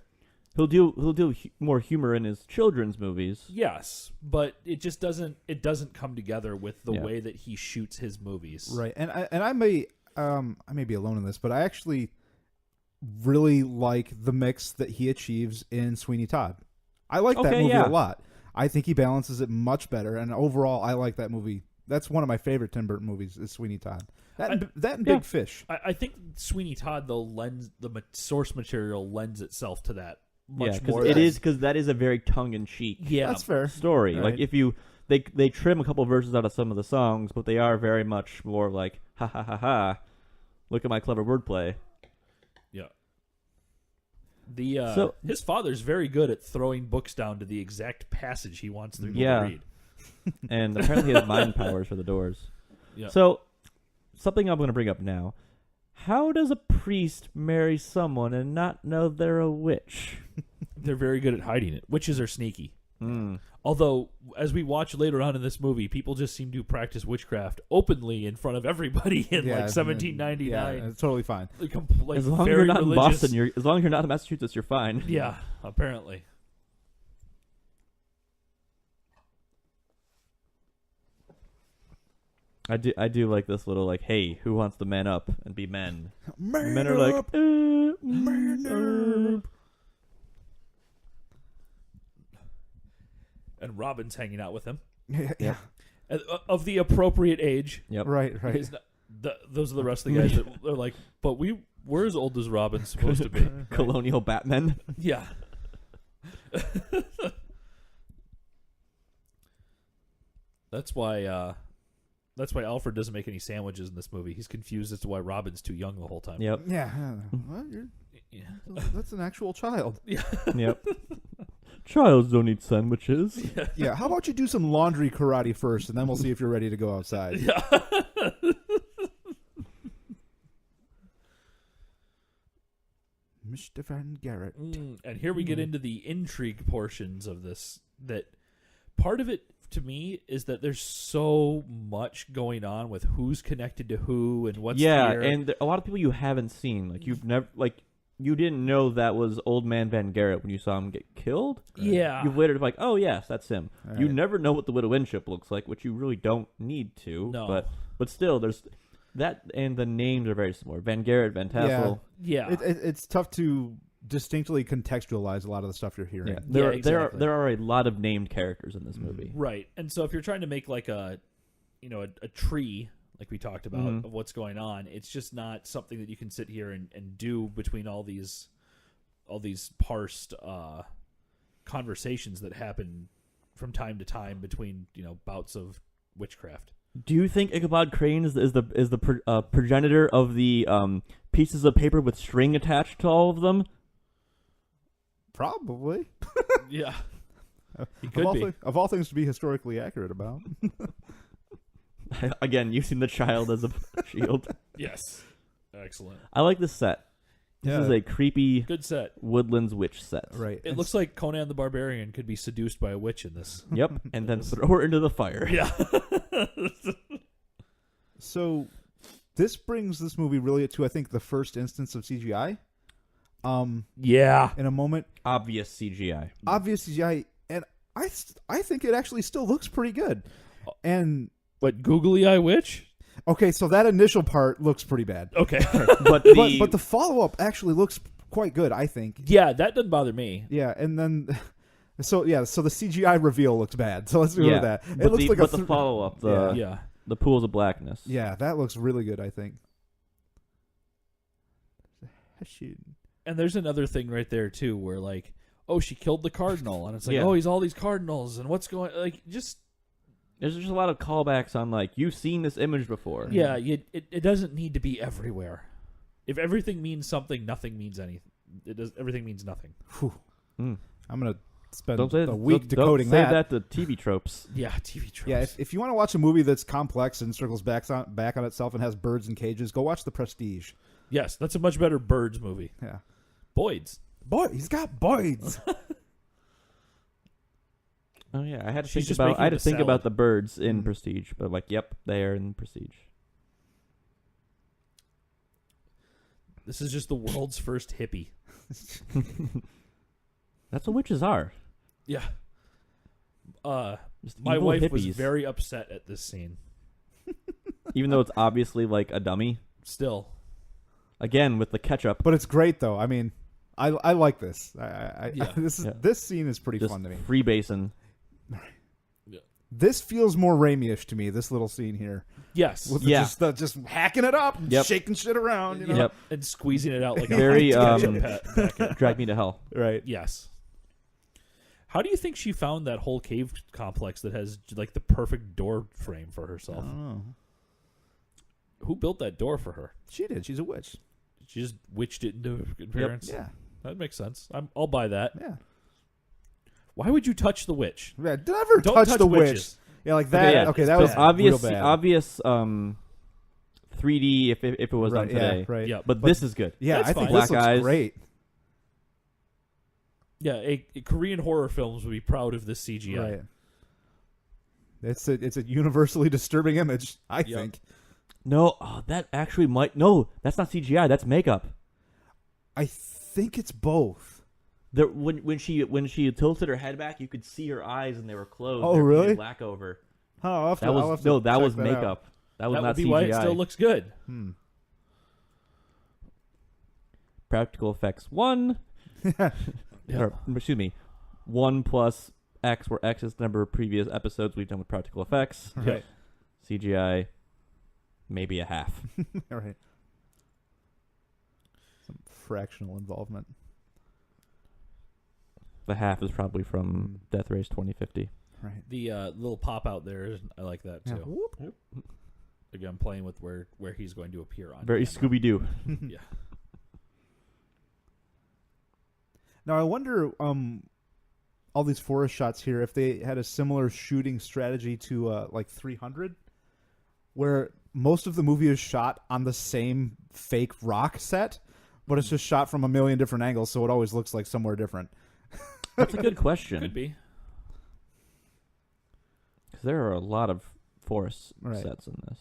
He'll do more humor in his children's movies. Yes, but it just doesn't come together with the Yeah. way that he shoots his movies. Right. And I may be alone in this, but I actually really like the mix that he achieves in Sweeney Todd. I like that movie a lot. I think he balances it much better, and overall, I like that movie. That's one of my favorite Tim Burton movies is Sweeney Todd. That and Big Fish. I think Sweeney Todd, though, the source material lends itself to that much Yeah, more. because that is a very tongue-in-cheek Yeah, That's fair. story. Right. Like if you they trim a couple verses out of some of the songs, but they are very much more like ha ha ha ha. Look at my clever wordplay. Yeah. His father's very good at throwing books down to the exact passage he wants them to read. And apparently he has mind powers for the doors. Yeah. So something I'm going to bring up now. How does a priest marry someone and not know they're a witch? They're very good at hiding it. Witches are sneaky. Although, as we watch later on in this movie, people just seem to practice witchcraft openly in front of everybody in like 1799. Yeah, it's totally fine. Like, As long as very you're not in religious. Boston, as long as you're not in Massachusetts, you're fine. Yeah, apparently. I do like this little like, hey, who wants to man up and be men? Man Men are like, up. Man up. And Robin's hanging out with him. Yeah. Of the appropriate age. Yep. Right. He's not- those are the rest of the guys that are like, but we're as old as Robin's supposed to be. Colonial Batman. Yeah. That's why Alfred doesn't make any sandwiches in this movie. He's confused as to why Robin's too young the whole time. Yep. Yeah. Well, that's an actual child. Yep. Childs don't eat sandwiches. Yeah. How about you do some laundry karate first, and then we'll see if you're ready to go outside. Yeah. Mr. Van Garrett. And here we get into the intrigue portions of this. That part of it, to me is that there's so much going on with who's connected to who and what's here. And a lot of people you haven't seen, like you've never you didn't know that was Old Man Van Garrett when you saw him get killed. Yeah. You've later like, oh yes, that's him. Right. You never know what the Widow Winship looks like, which you really don't need to. No. But still, there's that, and the names are very similar. Van Garrett, Van Tassel. Yeah. It's tough to distinctly contextualize a lot of the stuff you're hearing. Yeah. exactly. There are a lot of named characters in this movie. Right. And so if you're trying to make like a tree, like we talked about, of what's going on, it's just not something that you can sit here and do between all these parsed conversations that happen from time to time between bouts of witchcraft. Do you think Ichabod Crane is the progenitor of the pieces of paper with string attached to all of them? Probably. Yeah. He could be. Of all things to be historically accurate about. Again, using the child as a shield. Yes. Excellent. I like this set. This is a creepy Good set. Woodlands witch set. Right. It looks like Conan the Barbarian could be seduced by a witch in this. Yep, and then throw her into the fire. Yeah. So this brings this movie really to, I think, the first instance of CGI. Yeah. In a moment. Obvious CGI. Obvious CGI. And I think it actually still looks pretty good. And... But googly eye witch? Okay, so that initial part looks pretty bad. Okay. But But the follow-up actually looks quite good, I think. Yeah, that doesn't bother me. Yeah, and then... So the CGI reveal looks bad. So let's go with that. It looks like the follow-up, the pools of blackness. Yeah, that looks really good, I think. And there's another thing right there, too, where like, oh, she killed the cardinal. And it's like, Yeah. oh, he's all these cardinals. And what's going... Like, just... There's just a lot of callbacks on, like, you've seen this image before. Yeah, it doesn't need to be everywhere. If everything means something, nothing means anything. Everything means nothing. I'm going to spend Don't say a week don't decoding say that. to TV tropes. Yeah, TV tropes. Yeah, if you want to watch a movie that's complex and circles back on itself and has birds in cages, go watch The Prestige. Yes, that's a much better Birds movie. Yeah. Boyd's. Boy, he's got boys. Oh yeah, I had to She's think just about making I had the to think salad. about the birds in Prestige, but like, yep, they are in Prestige. This is just the world's first hippie. That's what witches are. Yeah. Just My evil wife hippies. was very upset at this scene. Even though it's obviously like a dummy. Still. Again with the ketchup. But it's great, though. I mean, I like this. Yeah. This scene is pretty Just fun to me. freebasing. This feels more Raimi-ish to me, this little scene here. Yes. With Yeah. just hacking it up and Yep. shaking shit around. You know? Yep. And squeezing it out like Very a ketchup packet. Drag Me to Hell. Right. Yes. How do you think she found that whole cave complex that has like the perfect door frame for herself? Oh. Who built that door for her? She did. She's a witch. She just witched it into appearance. Yeah. That makes sense. I'll buy that. Yeah. Why would you touch the witch? Yeah, never Don't touch touch the witches. witch. Yeah, like that. Okay, it's that was bad. Obvious real bad. obvious 3D if it was done Right, today. Yeah, right. Yeah, But this is good. Yeah, That's I think fine. this Black looks eyes. great. Yeah, a Korean horror films would be proud of this CGI. Right. It's a universally disturbing image, I Yep. think. No, that actually might that's not CGI, that's makeup. I think it's both. When she tilted her head back, you could see her eyes and they were closed. Oh, There was really? Black over. Oh, I'll have to, That I'll have was to that check was that makeup. That was That not would be CGI. why it still looks good. out. Practical effects 1. Yeah. Or, excuse me, 1 plus X, where X is the number of previous episodes we've done with practical effects. Right. CGI, maybe a half. All right. Some fractional involvement. The half is probably from Death Race 2050. Right. The little pop out there, I like that Yeah. too. Whoop. Again, playing with where he's going to appear on. Very camera. Scooby Doo. Yeah. Now I wonder, all these forest shots here, if they had a similar shooting strategy to like 300, where most of the movie is shot on the same fake rock set, but it's just shot from a million different angles, so it always looks like somewhere different. That's a good question. Could be. Because there are a lot of forest Right. sets in this.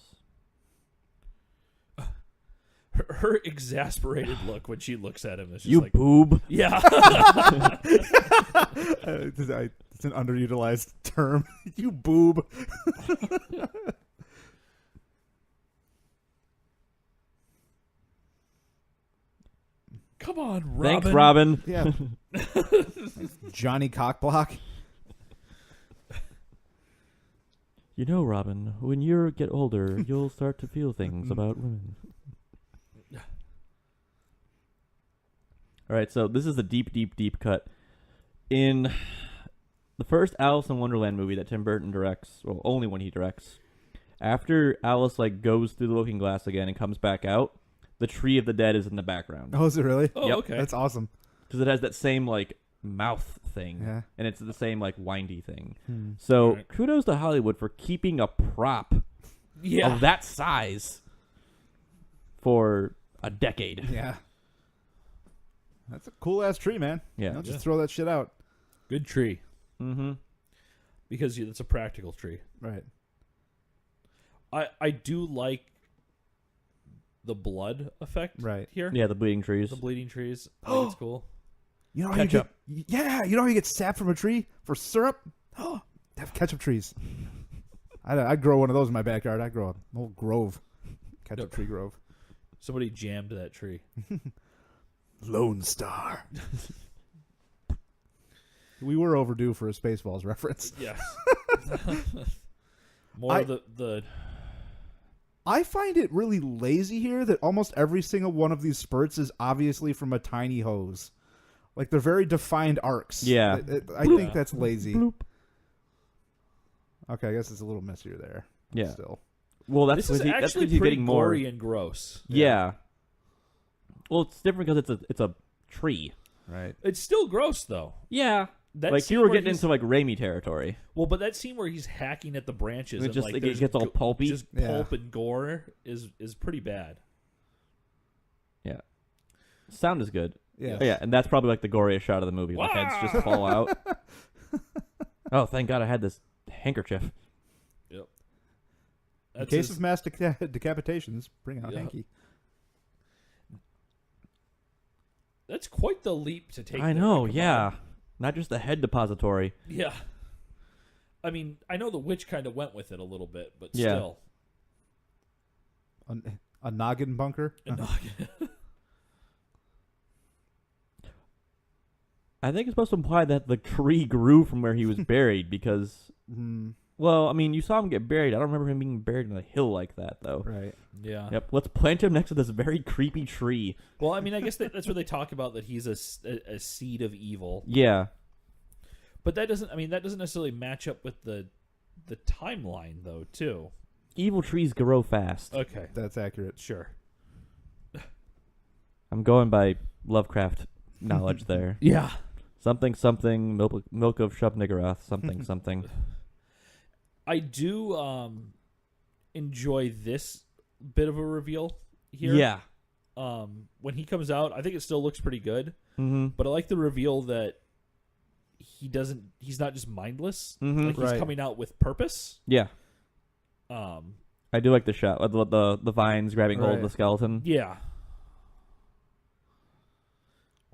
Her exasperated look when she looks at him is just You like, boob. yeah. It's an underutilized term. You boob. Come on, Robin. Thanks, Robin. Yeah. Johnny Cockblock. You know, Robin, when you get older, you'll start to feel things about women. All right, so this is a deep, deep, deep cut. In the first Alice in Wonderland movie that Tim Burton directs, well, only when he directs, after Alice like goes through the looking glass again and comes back out, the tree of the dead is in the background. Oh, is it really? Oh, Yep. okay. That's awesome. Because it has that same like mouth thing, Yeah. and it's the same like windy thing. Hmm. So Right. kudos to Hollywood for keeping a prop Yeah. of that size for a decade. Yeah. That's a cool ass tree, man. Yeah. You know, just Yeah. throw that shit out. Good tree. Mm-hmm. Because it's a practical tree. Right. I do like the blood effect Right. here. Yeah, the bleeding trees. The bleeding trees. I think it's cool. You know how Ketchup. you get, yeah, you know how you get sap from a tree for syrup? Oh, they have ketchup trees. I'd grow one of those in my backyard. I'd grow a whole grove. Ketchup tree grove. Somebody jammed that tree. Lone Star. We were overdue for a Spaceballs reference. Yes. More of the I find it really lazy here that almost every single one of these spurts is obviously from a tiny hose. Like, they're very defined arcs. Yeah. I think that's lazy. Bloop. Okay, I guess it's a little messier there. Yeah. Still. Well, that's this is because actually you're pretty getting more. gory and gross. Yeah. Well, it's different because it's a tree. Right. It's still gross though. Yeah. That Like scene you were where getting he's- into like Raimi territory. Well, but that scene where he's hacking at the branches It and just like it there's gets all pulpy. just Yeah. pulp and gore is pretty bad. Yeah. Sound is good. Yeah. Oh, yeah, and that's probably like the goriest shot of the movie. Like heads just fall out. Oh, thank God I had this handkerchief. Yep. In That's case his- of mass decapitations, bring out Yeah. Hanky. that's quite the leap to take. I there, know, come yeah. on. Not just the head depository. Yeah. I mean, I know the witch kind of went with it a little bit, but Yeah. still. A noggin bunker. I think it's supposed to imply that the tree grew from where he was buried because, well, I mean, you saw him get buried. I don't remember him being buried in a hill like that, though. Right. Yeah. Yep, let's plant him next to this very creepy tree. Well, I mean, I guess that's where they talk about that he's a seed of evil. Yeah. But that doesn't. I mean, that doesn't necessarily match up with the timeline, though. Too. Evil trees grow fast. Okay. That's accurate. Sure. I'm going by Lovecraft knowledge there. Yeah. Something, something, milk of Shub-Niggurath, something, something. I do enjoy this bit of a reveal here. Yeah. When he comes out, I think it still looks pretty good. Mm-hmm. But I like the reveal that he's not just mindless. Mhm. Like he's Right. coming out with purpose. Yeah. Um, I do like the shot with the vines grabbing hold of Right. the skeleton. yeah.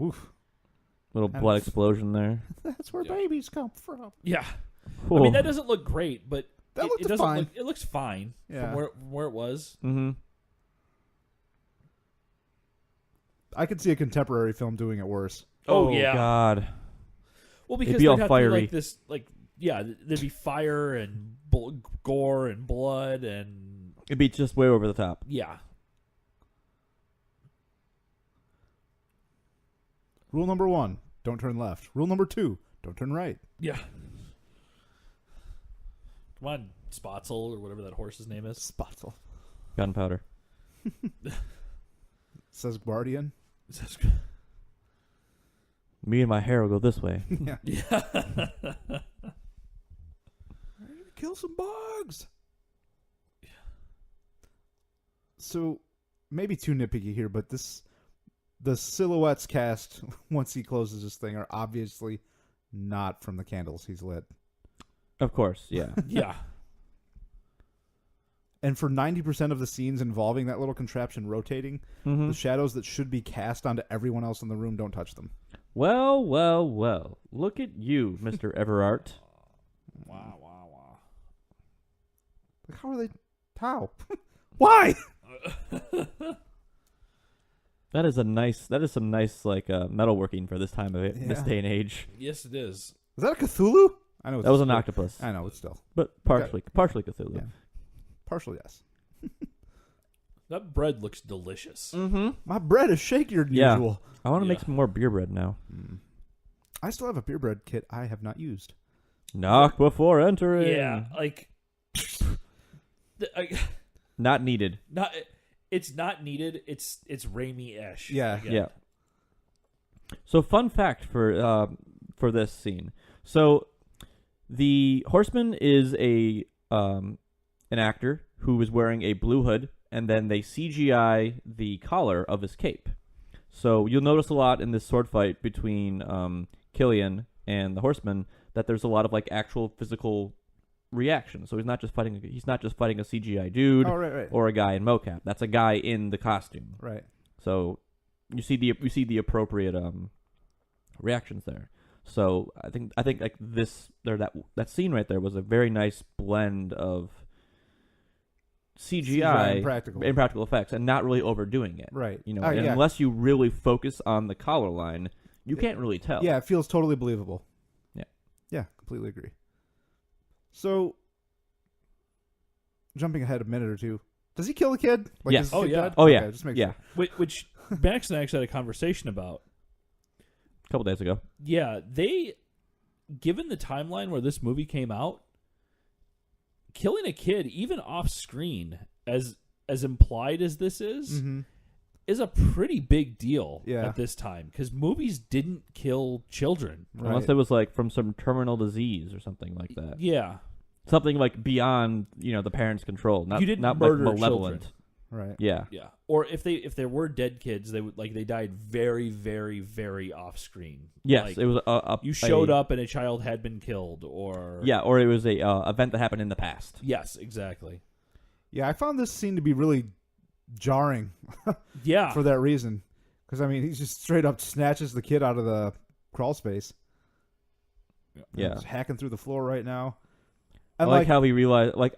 Oof. Little And blood f- explosion there. That's where Yeah. babies come from. Yeah. Cool. I mean, that doesn't look great, but That looked it doesn't fine. look. It looks fine Yeah. from where it was. Mm-hmm. I could see a contemporary film doing it worse. Oh, yeah. God. Well, because be all there'd have to be fiery. like this, like there'd be fire and gore and blood and It'd be just way over the top. yeah. Rule number 1, don't turn left. Rule number 2, don't turn right. Yeah. Come on, Spotzel or whatever that horse's name is. Spotzel. Gunpowder. Says Guardian. Me and my hair will go this way. Yeah. Yeah. Kill some bugs. So, maybe too nitpicky here, but the silhouettes cast once he closes this thing are obviously not from the candles he's lit. Of course, yeah. Yeah. And for 90% of the scenes involving that little contraption rotating, the shadows that should be cast onto everyone else in the room don't touch them. Well, well, well. Look at you, Mr. Everart. Wow. Like, how are they? How? Why? That is some nice like metalworking for this time of it, this day and age. Yes, it is. Is that a Cthulhu? I know it's That was an octopus, I know it's still, but partially Cthulhu. Yeah. Partially yes. That bread looks delicious. Mm-hmm. My bread is shakier than Yeah. usual. I want to make some more beer bread now. I still have a beer bread kit I have not used. Knock before entering. Yeah, like Not needed. It's not needed. It's Raimi-ish. Yeah. Yeah. So fun fact for this scene. So the horseman is an actor who is wearing a blue hood, and then they CGI the collar of his cape. So you'll notice a lot in this sword fight between Killian and the horseman that there's a lot of like actual physical reaction. So he's not just fighting a CGI dude or a guy in mocap. That's a guy in the costume. Right. So you see the appropriate reactions there. So I think like that scene right there was a very nice blend of CGI and practical effects, and not really overdoing it. Right. You know, Yeah. unless you really focus on the collar line, you can't really tell. Yeah, it feels totally believable. Yeah. Yeah, completely agree. So, jumping ahead a minute or two, does he kill the kid? Like, Yes. is the kid dead? Oh, yeah. Okay, just make Yeah. sure. Which Max and I actually had a conversation about. A couple days ago. Yeah, given the timeline where this movie came out, killing a kid, even off screen, as implied as this is a pretty big deal at this time, because movies didn't kill children. Unless it was like from some terminal disease or something like that. Yeah. Something like beyond, the parents' control. Not, You didn't not murder like malevolent. children. Right. Yeah. Yeah. Or if there were dead kids, they died very, very, very off screen. Yes, Like, it was you showed up and a child had been killed, or or it was a event that happened in the past. Yes, exactly. Yeah, I found this scene to be really jarring. Yeah. For that reason, because I mean, he just straight up snatches the kid out of the crawl space. Yeah. He's hacking through the floor right now. I And like how he realized. Like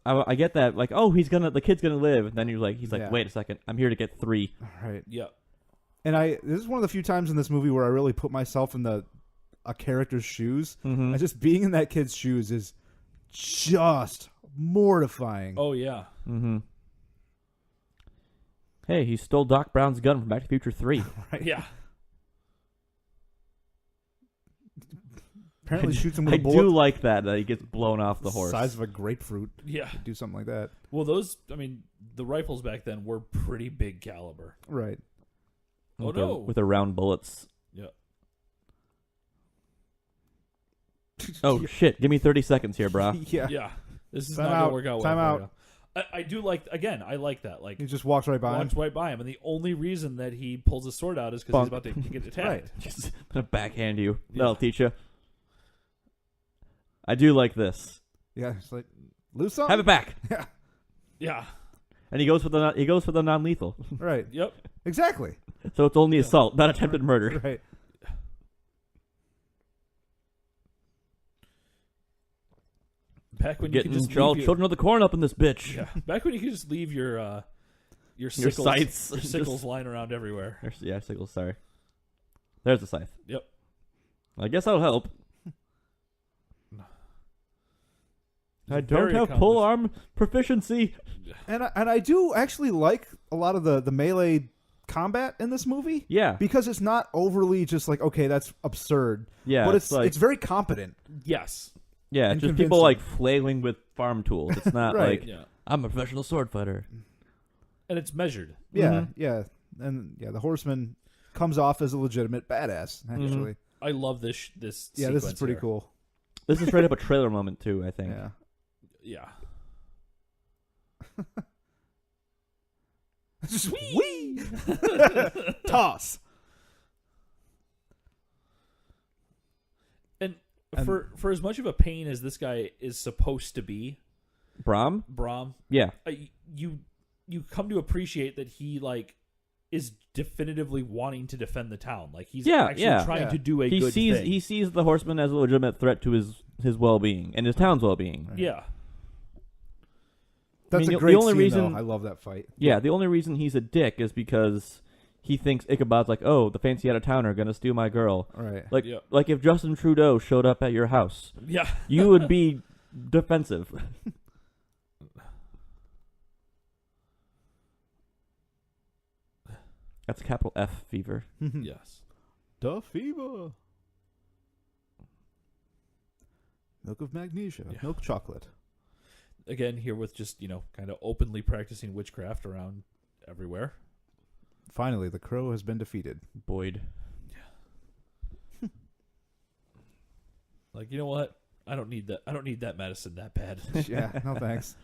I get that. Like, oh, the kid's gonna live, and then he's like, Yeah. wait a second, I'm here to get 3. Right. Yeah. And this is one of the few times in this movie where I really put myself in a character's shoes. Mm-hmm. And just being in that kid's shoes is just mortifying. Oh yeah. Mm-hmm. Hey, he stole Doc Brown's gun from Back to the Future 3. Right. Yeah. Apparently shoots him with I a bullet do like that he gets blown off the the horse. size of a grapefruit. Yeah. Do something like that. Well, the rifles back then were pretty big caliber. Right. Oh, no. With the round bullets. Yeah. Oh shit! Give me 30 seconds here, brah. Yeah. Yeah. This is Time not out. gonna work out well. Time for out. you. I do like, again, I like that. Like, He just walks right by walks him. right by him, and the only reason that he pulls his sword out is because he's about to get attacked. Right. Just gonna backhand you. Yeah. That'll teach you. I do like this. Yeah. It's like, lose something? Have it back. Yeah. Yeah. And he goes for the non-lethal. Right. Yep. Exactly. So it's only assault, not attempted murder. Right. Back when you could Getting just all leave your, children of the corn up in this bitch. yeah. Back when you could just leave your sickles, scythes. your sickles lying around everywhere. Sickles. Sorry. There's the scythe. Yep. I guess that'll help. I don't Very have accomplished. pole arm proficiency. And I do actually like a lot of the melee combat in this movie. Yeah. Because it's not overly just like, okay, that's absurd. Yeah. But it's like, very competent. Yes. yeah, and it's just people convincing. like flailing with farm tools. It's not Right. like Yeah. I'm a professional sword fighter. And it's measured. Yeah, Mhm. yeah. And yeah, the horseman comes off as a legitimate badass, actually. I love this. This. Yeah, this is sequence pretty here. cool. This is straight up a trailer moment too, I think. Yeah. Yeah. Just wee toss. And for as much of a pain as this guy is supposed to be, Brom? Yeah. You come to appreciate that he like is definitively wanting to defend the town. Like he's actually trying to do a good thing. He sees the horseman as a legitimate threat to his well-being and his town's well-being. Right. Yeah. That's I mean, a great the only scene, reason though. I love that fight. Yeah, the only reason he's a dick is because he thinks Ichabod's like, oh, the fancy out-of-towner gonna steal my girl. Right. Like if Justin Trudeau showed up at your house, Yeah. you would be defensive. That's capital F fever. Yes. The fever. Milk of magnesia. Yeah. Milk chocolate. Again, here with just, kind of openly practicing witchcraft around everywhere. Finally, the crow has been defeated. Boyd. Like, you know what? I don't need that. I don't need that medicine that bad. Yeah, no thanks.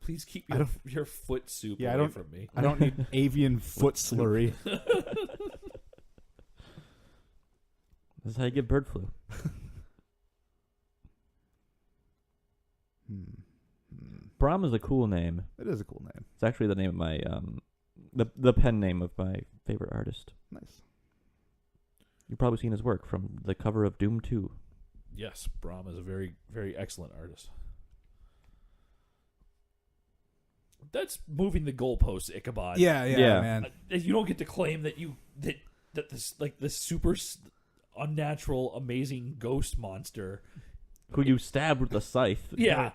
Please keep I your foot soup Yeah, I away don't- from me. I don't need avian foot slurry. This is how you get bird flu. Brom is a cool name. It is a cool name. It's actually the name of my the pen name of my favorite artist. Nice. You've probably seen his work from the cover of Doom 2. Yes, Brahm is a very, very excellent artist. That's moving the goalposts, Ichabod. Yeah, Yeah. man. You don't get to claim that that this super unnatural, amazing ghost monster, Who you stabbed with a scythe. yeah,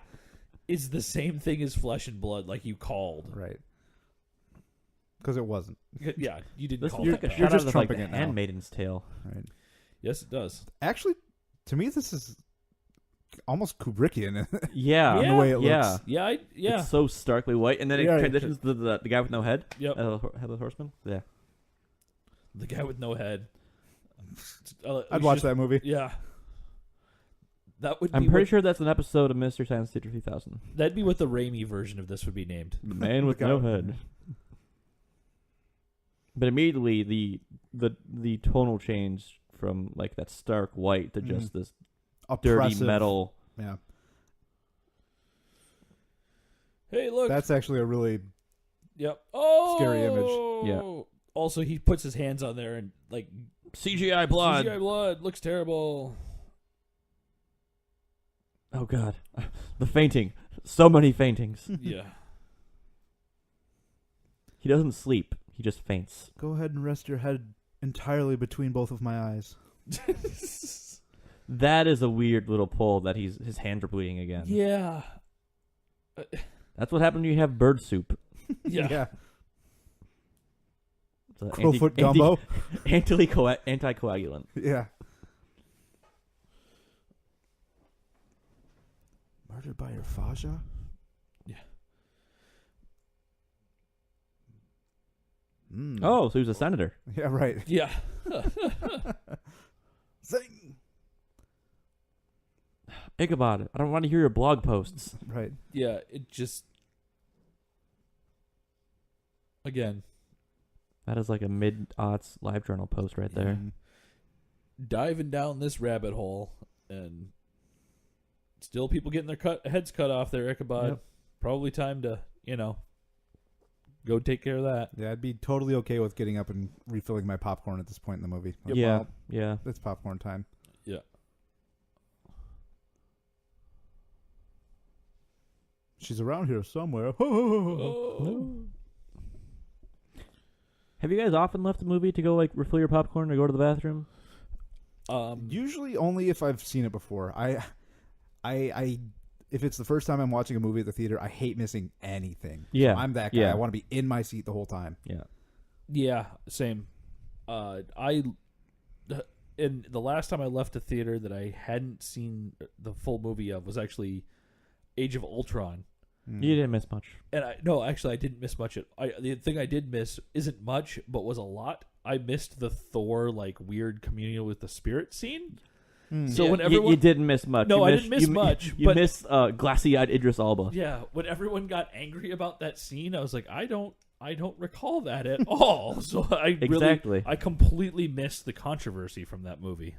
is the same thing as flesh and blood, like you called. Right. Because it wasn't. Yeah, you didn't This call looks it like a that. You're shot out just of like the trumping it now. Handmaiden's Tale. Right. Yes, it does. Actually, to me, this is almost Kubrickian Yeah. in the way it Yeah. looks. Yeah, It's so starkly white, and then it Yeah, transitions to the guy with no head. Yep. Headless Horseman. Yeah. The guy with no head. I'd watch that movie. Yeah. That would. I'm be pretty what, sure that's an episode of Mystery Science Theater 3000. that'd be what the Raimi version of this would be named. The man with The guy no with- head. But immediately the tonal change from like that stark white to just this dirty Oppressive. metal. Yeah. Hey, look. That's actually a really Yep. Oh, Scary image. Yeah. Also, he puts his hands on there and like CGI blood. CGI blood looks terrible. Oh god. The fainting. So many faintings. Yeah. He doesn't sleep. He just faints. Go ahead and rest your head entirely between both of my eyes. That is a weird little pull that his hands are bleeding again. Yeah. That's what happened when you have bird soup. Yeah. It's a Crowfoot gumbo. Anticoagulant. Yeah. Murdered by your Faja? Yeah. Mm. Oh, so he was a senator. Yeah, right. Yeah. Zing! Ichabod, I don't want to hear your blog posts. Right. Yeah. It just. Again, That is like a mid-aughts live journal post right there. Mm. diving down this rabbit hole and still people getting their heads cut off there, Ichabod. Yep. Probably time to, go take care of that. Yeah, I'd be totally okay with getting up and refilling my popcorn at this point in the movie. Like, Yeah, well, yeah. it's popcorn time. Yeah. She's around here somewhere. Oh. Have you guys often left a movie to go like refill your popcorn or go to the bathroom? Usually only if I've seen it before. I if it's the first time I'm watching a movie at the theater, I hate missing anything. Yeah. I'm that guy. Yeah. I want to be in my seat the whole time. Yeah. Yeah, same. And the last time I left a theater that I hadn't seen the full movie of was actually Age of Ultron. You didn't miss much. And I didn't miss much. The thing I did miss isn't much, but was a lot. I missed the Thor like weird communion with the spirit scene. So Yeah, when everyone you didn't miss much. No, You I missed- didn't miss you, much, You but- missed glassy-eyed Idris Elba. yeah, when everyone got angry about that scene, I was like, I don't recall that at all. So Exactly. I completely missed the controversy from that movie.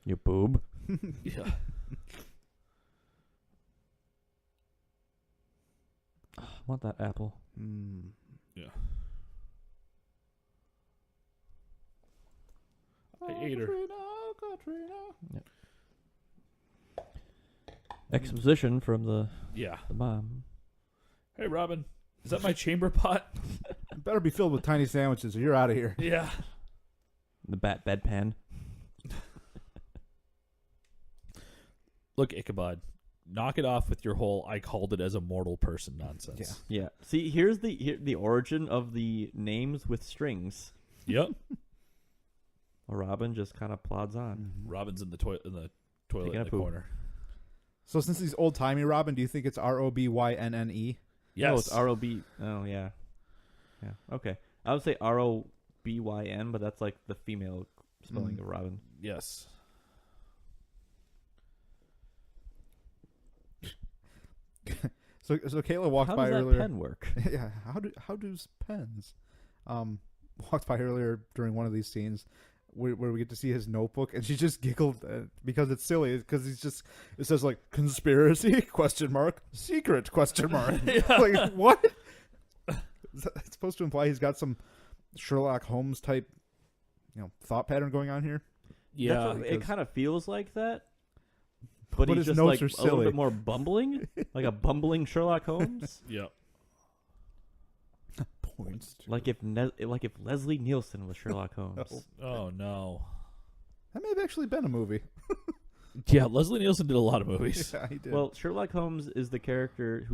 You boob. Yeah. I want that apple. Yeah. I ate her. Yep. Exposition from the Yeah. mom. Hey, Robin. Is that my chamber pot? It better be filled with tiny sandwiches or you're out of here. Yeah. The bat bedpan. Look, Ichabod, knock it off with your whole "I called it as a mortal person" nonsense. Yeah. See, here's the origin of the names with strings. Yep. Robin just kind of plods on. Robin's in the toilet Taking in a the poop. corner. So since he's old timey Robin, do you think it's Robynne? Yes. Oh, it's R-O-B. Oh, yeah. Yeah. Okay. I would say R-O-B-Y-N, but that's like the female spelling of Robin. Yes. So Kayla walked How by does that earlier. pen work? Yeah, how does pens? Walked by earlier during one of these scenes where we get to see his notebook, and she just giggled because it's silly. Because it says like conspiracy ? Secret ? Like what? It's supposed to imply he's got some Sherlock Holmes type, thought pattern going on here. Yeah. That's what, it because- kind of feels like that. But he's his just notes like are a little silly. bit more bumbling, like a bumbling Sherlock Holmes. Yep. Points. Like if Leslie Nielsen was Sherlock Holmes. Oh no. That may have actually been a movie. Yeah, Leslie Nielsen did a lot of movies. Yeah, he did. Well, Sherlock Holmes is the character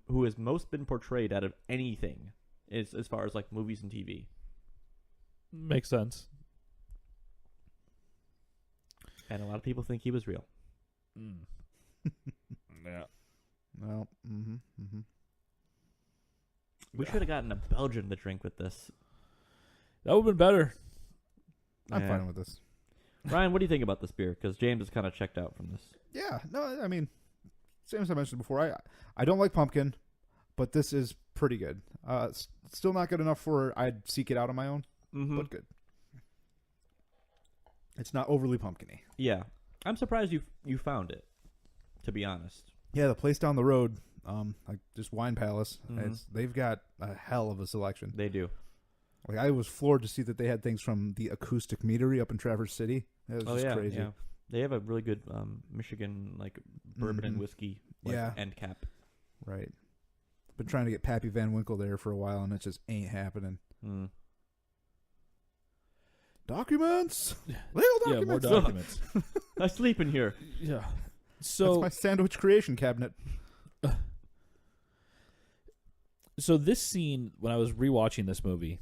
who has most been portrayed out of anything, as far as like movies and TV. Makes sense. And a lot of people think he was real. Yeah. well, We should have gotten a Belgian to drink with this. That would have been better. I'm Yeah. fine with this. Ryan, what do you think about this beer? Because James is kind of checked out from this. Yeah, no, I mean, same as I mentioned before. I don't like pumpkin, but this is pretty good. Still not good enough for I'd seek it out on my own, but good. It's not overly pumpkin-y. Yeah. I'm surprised you found it, to be honest. Yeah, the place down the road, like just Wine Palace, Mhm. they've got a hell of a selection. They do. Like I was floored to see that they had things from the Acoustic Meadery up in Traverse City. It was Oh just yeah, crazy. yeah. They have a really good Michigan like bourbon and Mhm. whiskey Yeah. end cap. Right. Been trying to get Pappy Van Winkle there for a while, and it just ain't happening. Mm. Documents, legal Yeah, more documents. documents. I sleep in here. Yeah. That's So my sandwich creation cabinet. so this scene, when I was rewatching this movie,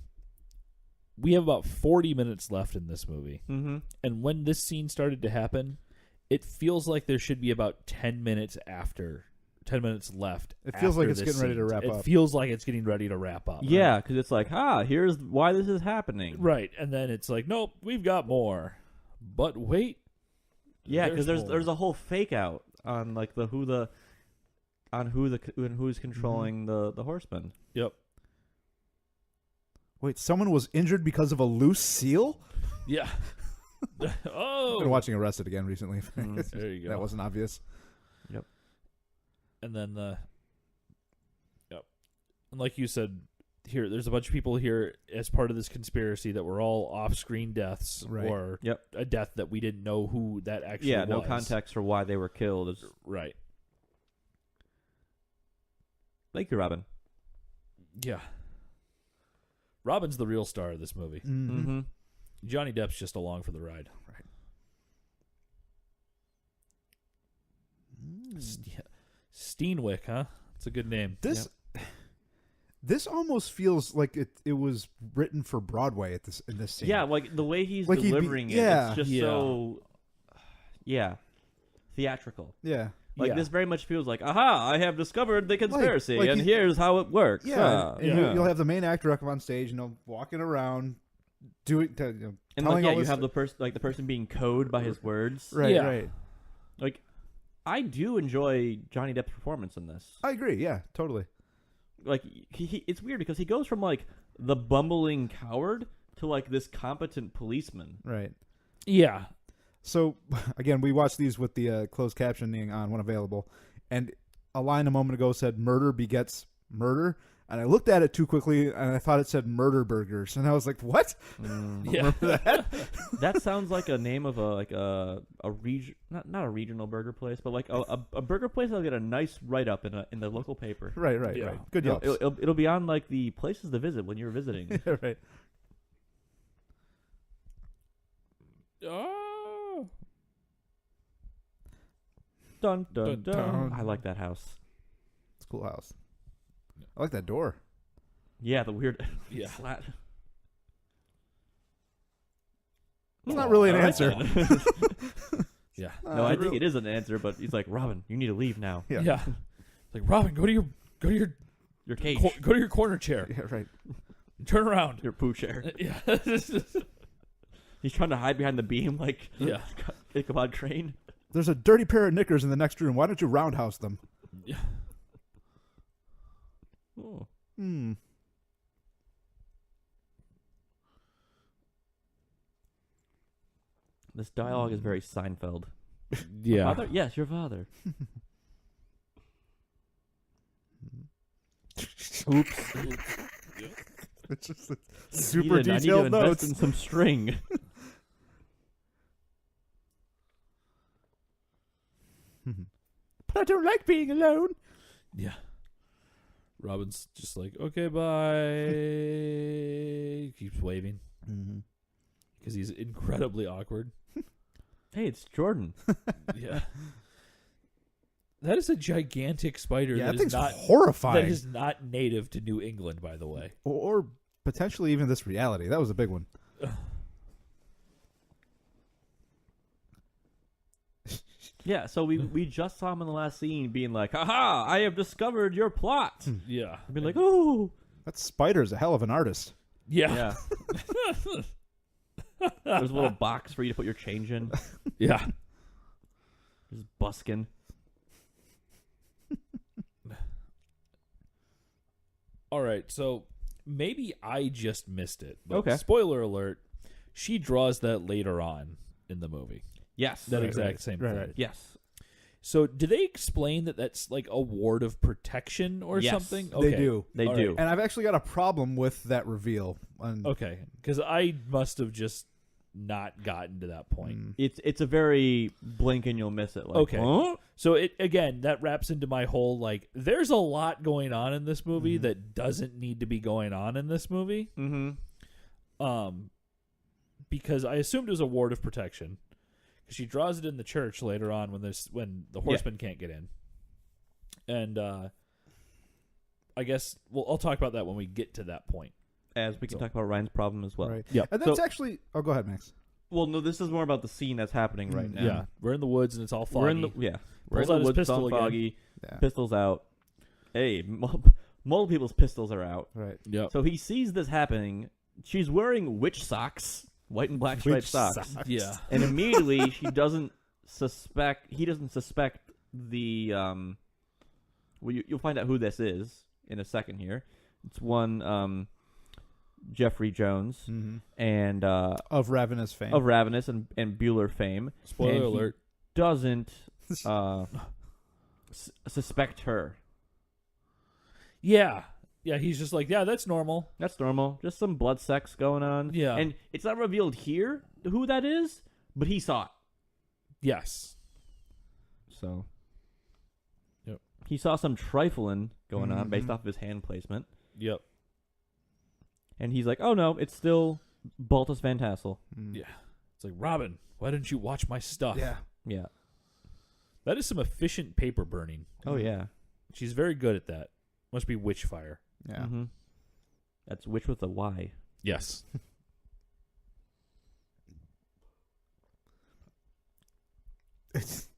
we have about 40 minutes left in this movie. Mm-hmm. And when this scene started to happen, it feels like there should be about 10 minutes left. It feels like after it's this getting ready to scene. wrap up. It feels like it's getting ready to wrap up. Yeah, because it's like, here's why this is happening. Right. And then it's like, nope, we've got more. But wait. Yeah, because more. there's a whole fake out on like who's controlling the horsemen. Yep. Wait, someone was injured because of a loose seal? Yeah. Oh. I've been watching Arrested again recently. There you go. That wasn't obvious. And then yep. And like you said, here there's a bunch of people here as part of this conspiracy that were all off-screen deaths, Right. or Yep. a death that we didn't know who that actually Yeah, was. no context for why they were killed. Right. Thank you, Robin. Yeah. Robin's the real star of this movie. Mm-hmm. Johnny Depp's just along for the ride. Right. Steenwick, huh? It's a good name. This almost feels like it was written for Broadway in this scene. Yeah, like the way he's Like he'd be- delivering yeah. it's just Yeah. so, theatrical. Yeah. Like Yeah. this very much feels like, aha! I have discovered the conspiracy, like and he- here's how it works. Yeah. And Yeah. you'll have the main actor up on stage, walking around, doing, and telling like, yeah, all you this have the person being cowed by his words. Right, Yeah. right. Like, I do enjoy Johnny Depp's performance in this. I agree. Yeah, totally. Like, he it's weird because he goes from like the bumbling coward to like this competent policeman. Right. Yeah. So, again, we watched these with the closed captioning on when available, and a line a moment ago said "murder begets murder," and I looked at it too quickly, and I thought it said "murder burgers," and I was like, "What?" Yeah. Remember that? That sounds like a name of a region, not a regional burger place, but like a burger place that'll get a nice write up in the local paper. Right. Yeah. Right. Good It'll, Yelps. it'll be on like the places to visit when you're visiting. Yeah, right. Oh. Dun, dun, Dun, dun. dun. I like that house. It's a cool house. I like that door. Yeah, the weird Yeah. slat. It's not really an All right, answer. then. Yeah. No, I think it is an answer, but he's like, Robin, you need to leave now. Yeah. Yeah. Like, Robin, go to your Your cage. go to your corner chair. Yeah, right. Turn around. Your poo chair. Yeah. He's trying to hide behind the beam like Yeah. Ichabod Crane. There's a dirty pair of knickers in the next room. Why don't you roundhouse them? Yeah. Oh. Hmm. This dialogue is very Seinfeld. Yeah. Father? Yes, your father. Oops. It's just I super need to detailed invest notes. in some string. But I don't like being alone. Yeah. Robin's just like, okay, bye. Keeps waving Mm-hmm. because he's incredibly awkward. Hey, it's Jordan. Yeah. That is a gigantic spider Yeah, that that is thing's not horrifying. that is not native to New England, by the way. or potentially even this reality. That was a big one. Yeah, so we just saw him in the last scene being like, haha, I have discovered your plot. Yeah. I've been like, oh. That spider's a hell of an artist. Yeah. Yeah. There's a little box for you to put your change in. Yeah. Just busking. All right, so maybe I just missed it. But Okay. spoiler alert, she draws that later on in the movie. Yes. That Right, exact right. same Right, thing. right. Yes. So, do they explain that that's like a ward of protection or Yes. something? They do. They All do. right. And I've actually got a problem with that reveal. And, Okay, because I must have just not gotten to that point. It's a very blink and you'll miss it. Like, Okay. huh? So it again that wraps into my whole like there's a lot going on in this movie that doesn't need to be going on in this movie. Mm-hmm. Because I assumed it was a ward of protection. Because she draws it in the church later on when the horsemen can't get in. And I guess I'll talk about that when we get to that point. As we can So- talk about Ryan's problem as well. right. Yep. And that's So- actually. Oh, go ahead, Max. Well, no, this is more about the scene that's happening right now. Yeah, we're in the woods and it's all foggy. We're in the we're Pulls in out the his woods. It's pistol all again. foggy. Yeah. Pistols out. Hey, multiple people's pistols are out. Right. Yep. So he sees this happening. She's wearing witch socks, white and black striped Witch socks. Yeah. And immediately he doesn't suspect the well, you'll find out who this is in a second here. It's one Jeffrey Jones Mm-hmm. and Of Ravenous fame. of Ravenous and Bueller fame. Spoiler And he alert. doesn't suspect her. Yeah. Yeah, he's just like, yeah, that's normal. That's normal. Just some blood sex going on. Yeah. And it's not revealed here who that is, but he saw it. Yes. So. Yep. He saw some trifling going on based Mhm. off of his hand placement. Yep. And he's like, oh no, it's still Baltus Van Tassel. Mm. Yeah. It's like, Robin, why didn't you watch my stuff? Yeah. Yeah. That is some efficient paper burning. Oh yeah. She's very good at that. Must be Witchfire. Yeah. Mm-hmm. That's Witch with a Y. Yes. It's.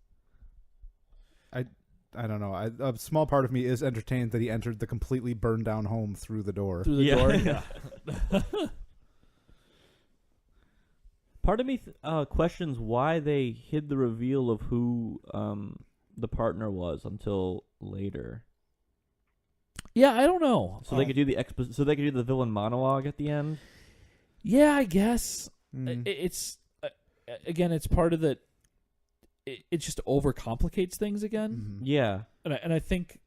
I don't know. A small part of me is entertained that he entered the completely burned down home through the door. Through the Yeah. door. Yeah. Part of me questions why they hid the reveal of who the partner was until later. Yeah, I don't know. So they could do the so they could do the villain monologue at the end. Yeah, I guess. Mm. It's again, it's part of that. It just overcomplicates things again. Mhm. Yeah. And I think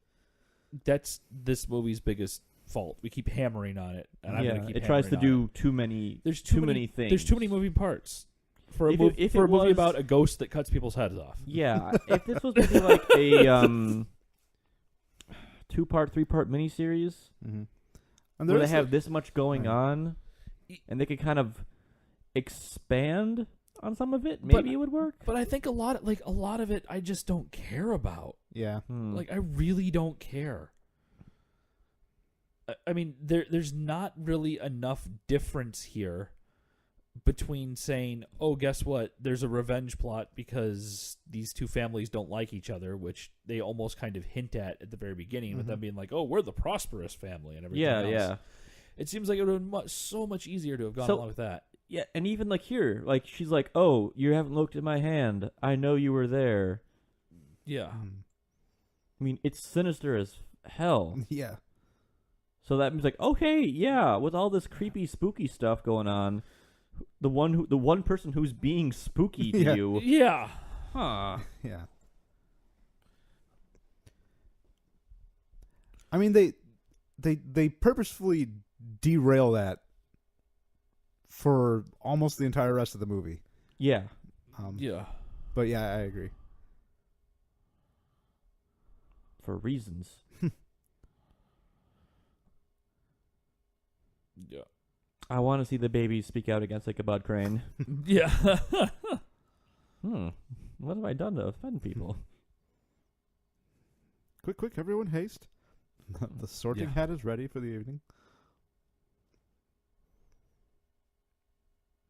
that's this movie's biggest fault. We keep hammering on it, and I'm Yeah. gonna keep It tries to hammering on do too many. it. There's too many things. There's too many moving parts for a, If movie it was- about a ghost that cuts people's heads off. Yeah. If this was maybe like a 2-part, 3-part miniseries And where they there's have this much going Right. on, and they could kind of expand on some of it, But- maybe it would work. But I think a lot of it, I just don't care about. yeah. Like, I really don't care. I mean, there's not really enough difference here between saying, oh, guess what? There's a revenge plot because these two families don't like each other, which they almost kind of hint at the very beginning, with them being like, oh, we're the prosperous family and everything Yeah, else. yeah. It seems like it would have been so much easier to have gone So- along with that. Yeah, and even like here, like she's like, "Oh, you haven't looked at my hand. I know you were there." Yeah. I mean, it's sinister as hell. Yeah. So that means like, okay, yeah, with all this creepy, spooky stuff going on, the one person who's being spooky to Yeah. you, Yeah. huh? Yeah. I mean, they purposefully derail that for almost the entire rest of the movie. Yeah, Yeah. But yeah, I agree. for reasons. Yeah. I want to see the baby speak out against Ichabod Crane. Yeah. What have I done to offend people? Quick, everyone, haste. The sorting Yeah. hat is ready for the evening.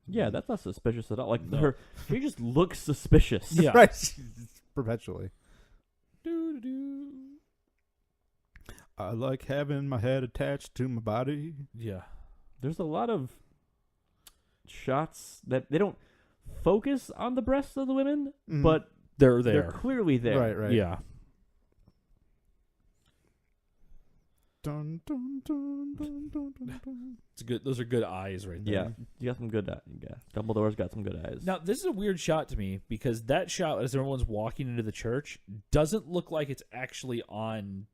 Yeah, that's not suspicious at all. Like No. she just looks suspicious. Yeah. Right. Perpetually. Doo-doo-doo. I like having my head attached to my body. Yeah. There's a lot of shots that they don't focus on the breasts of the women, Mhm. but They're they're there. clearly there. Right. Yeah. Dun, dun, dun, dun, dun, dun, dun. It's good. Those are good eyes right there. Yeah, you got some good. Yeah, Dumbledore's got some good eyes. Now, this is a weird shot to me because that shot, as everyone's walking into the church, doesn't look like it's actually on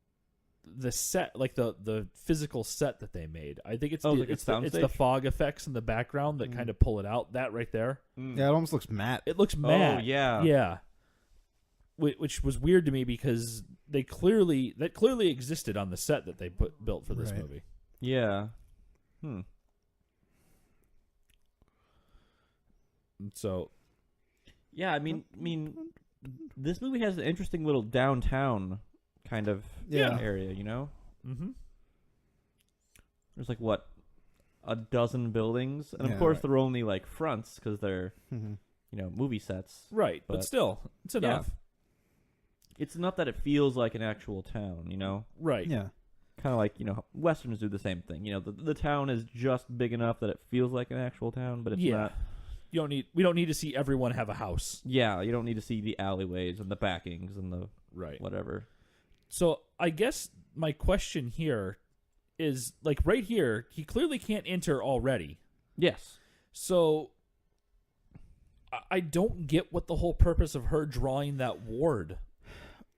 the set, like the physical set that they made. I think it's like a it's the soundstage? fog effects in the background that kind of pull it out. That right there, Yeah, it almost looks matte. it looks mad. Oh yeah, Yeah. Which was weird to me because that clearly existed on the set that they built for this Right. movie. yeah. And so Yeah, I mean, this movie has an interesting little downtown kind of Yeah. area. You know, mm-hmm. there's like what, a dozen buildings, and Yeah, of course right. they're only like fronts because they're Mhm. movie sets. Right, but But- still, it's enough. It's not that it feels like an actual town. You know. Right. Yeah. Kind of like, Westerns do the same thing. The town is just big enough that it feels like an actual town, but it's Yeah. not. We don't need to see everyone have a house. Yeah, you don't need to see the alleyways and the backings and the Right. whatever. So I guess my question here is, like, right here, he clearly can't enter already. Yes. So I don't get what the whole purpose of her drawing that ward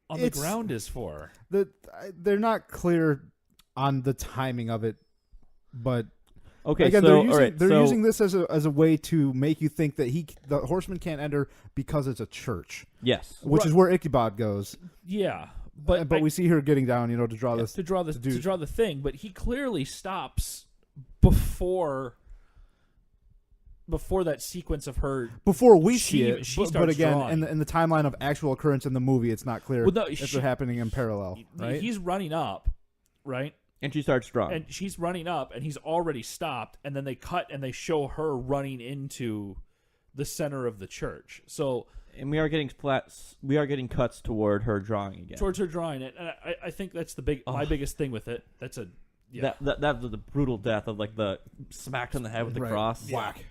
on the It's- ground is for. They're not clear on the timing of it, but Okay, again, so all right, they're so using this as a way to make you think that the horseman can't enter because it's a church, yes. which is where Ichabod goes. Yeah, but we see her getting down, to draw this. to draw the do- to draw the thing, but he clearly stops before that sequence of her. Before we She- see it, she but starts again, drawing. in the timeline of actual occurrence in the movie, it's not clear Well, no, if she- they're happening in parallel, right? He's running up, right? And she starts drawing. And she's running up, and he's already stopped, and then they cut and they show her running into the center of the church. So And we are getting cuts toward her drawing again. towards her drawing it, and I think that's my biggest thing with it. That's a That was the brutal death of like the smacked on the head with the Right. cross. Whack.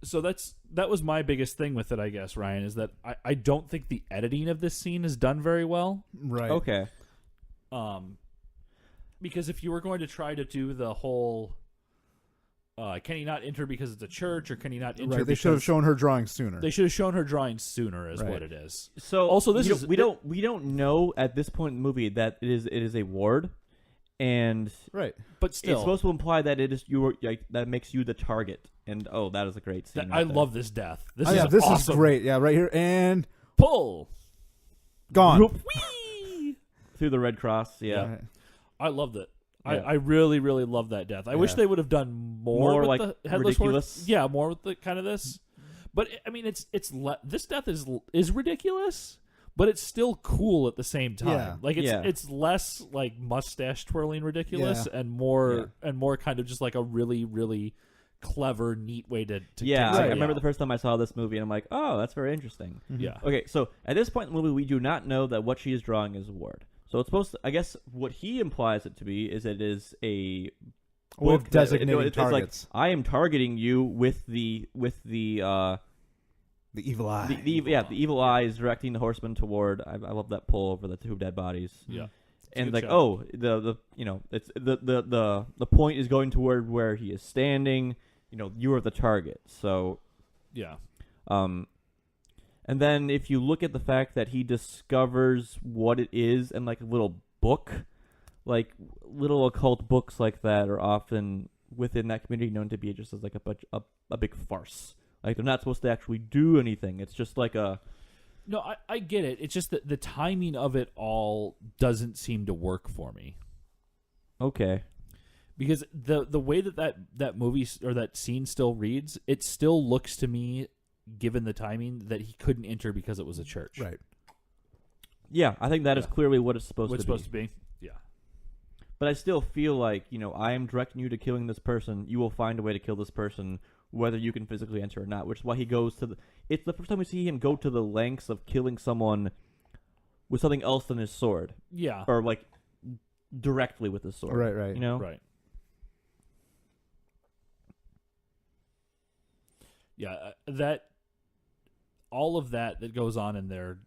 So that was my biggest thing with it, I guess, Ryan, is that I don't think the editing of this scene is done very well. Right. Okay. Because if you were going to try to do the whole can he not enter because it's a church, or can he not enter? Right. They should have shown her drawing sooner. They should have shown her drawing sooner, is Right. what it is. So also, this is we don't know at this point in the movie that it is a ward, and right. But still, it's supposed to imply that it is you that makes you the target. And that is a great scene. I love this death. This yeah, is this awesome. is great. Yeah, right here and Pull. gone. Whee! Through the Red Cross. Yeah. Right. I loved it. Yeah. I really, really love that death. I wish they would have done more with like the headless ridiculous. horse. Yeah, more with the kind of this. But I mean, this death is ridiculous, but it's still cool at the same time. Yeah. Like it's less like mustache twirling ridiculous Yeah. and more kind of just like a really, really clever, neat way to Yeah, take I remember out. the first time I saw this movie, and I'm like, oh, that's very interesting. Yeah. Okay, so at this point in the movie, we do not know that what she is drawing is a ward. So it's supposed to, I guess what he implies it to be is it is a With book designating it's targets. like, I am targeting you with the The evil eye. the evil eye is directing the horseman toward. I love that pull over the two dead bodies. Yeah. And Good like, shot. oh, the it's the point is going toward where he is standing. You are the target. So Yeah. and then if you look at the fact that he discovers what it is in like a little book, like little occult books like that are often within that community known to be just as like a big farce. Like they're not supposed to actually do anything. It's just like a. No, I get it. It's just that the timing of it all doesn't seem to work for me. Okay. Because the way that movie or that scene still reads, it still looks to me, given the timing, that he couldn't enter because it was a church. Right. Yeah, I think that is clearly what it's supposed What's to be. supposed to be? Yeah. But I still feel like, I am directing you to killing this person. You will find a way to kill this person, whether you can physically enter or not, which is why he goes to it's the first time we see him go to the lengths of killing someone with something else than his sword. Yeah. Or, like, directly with his sword. Right. Right. Yeah, all of that goes on in there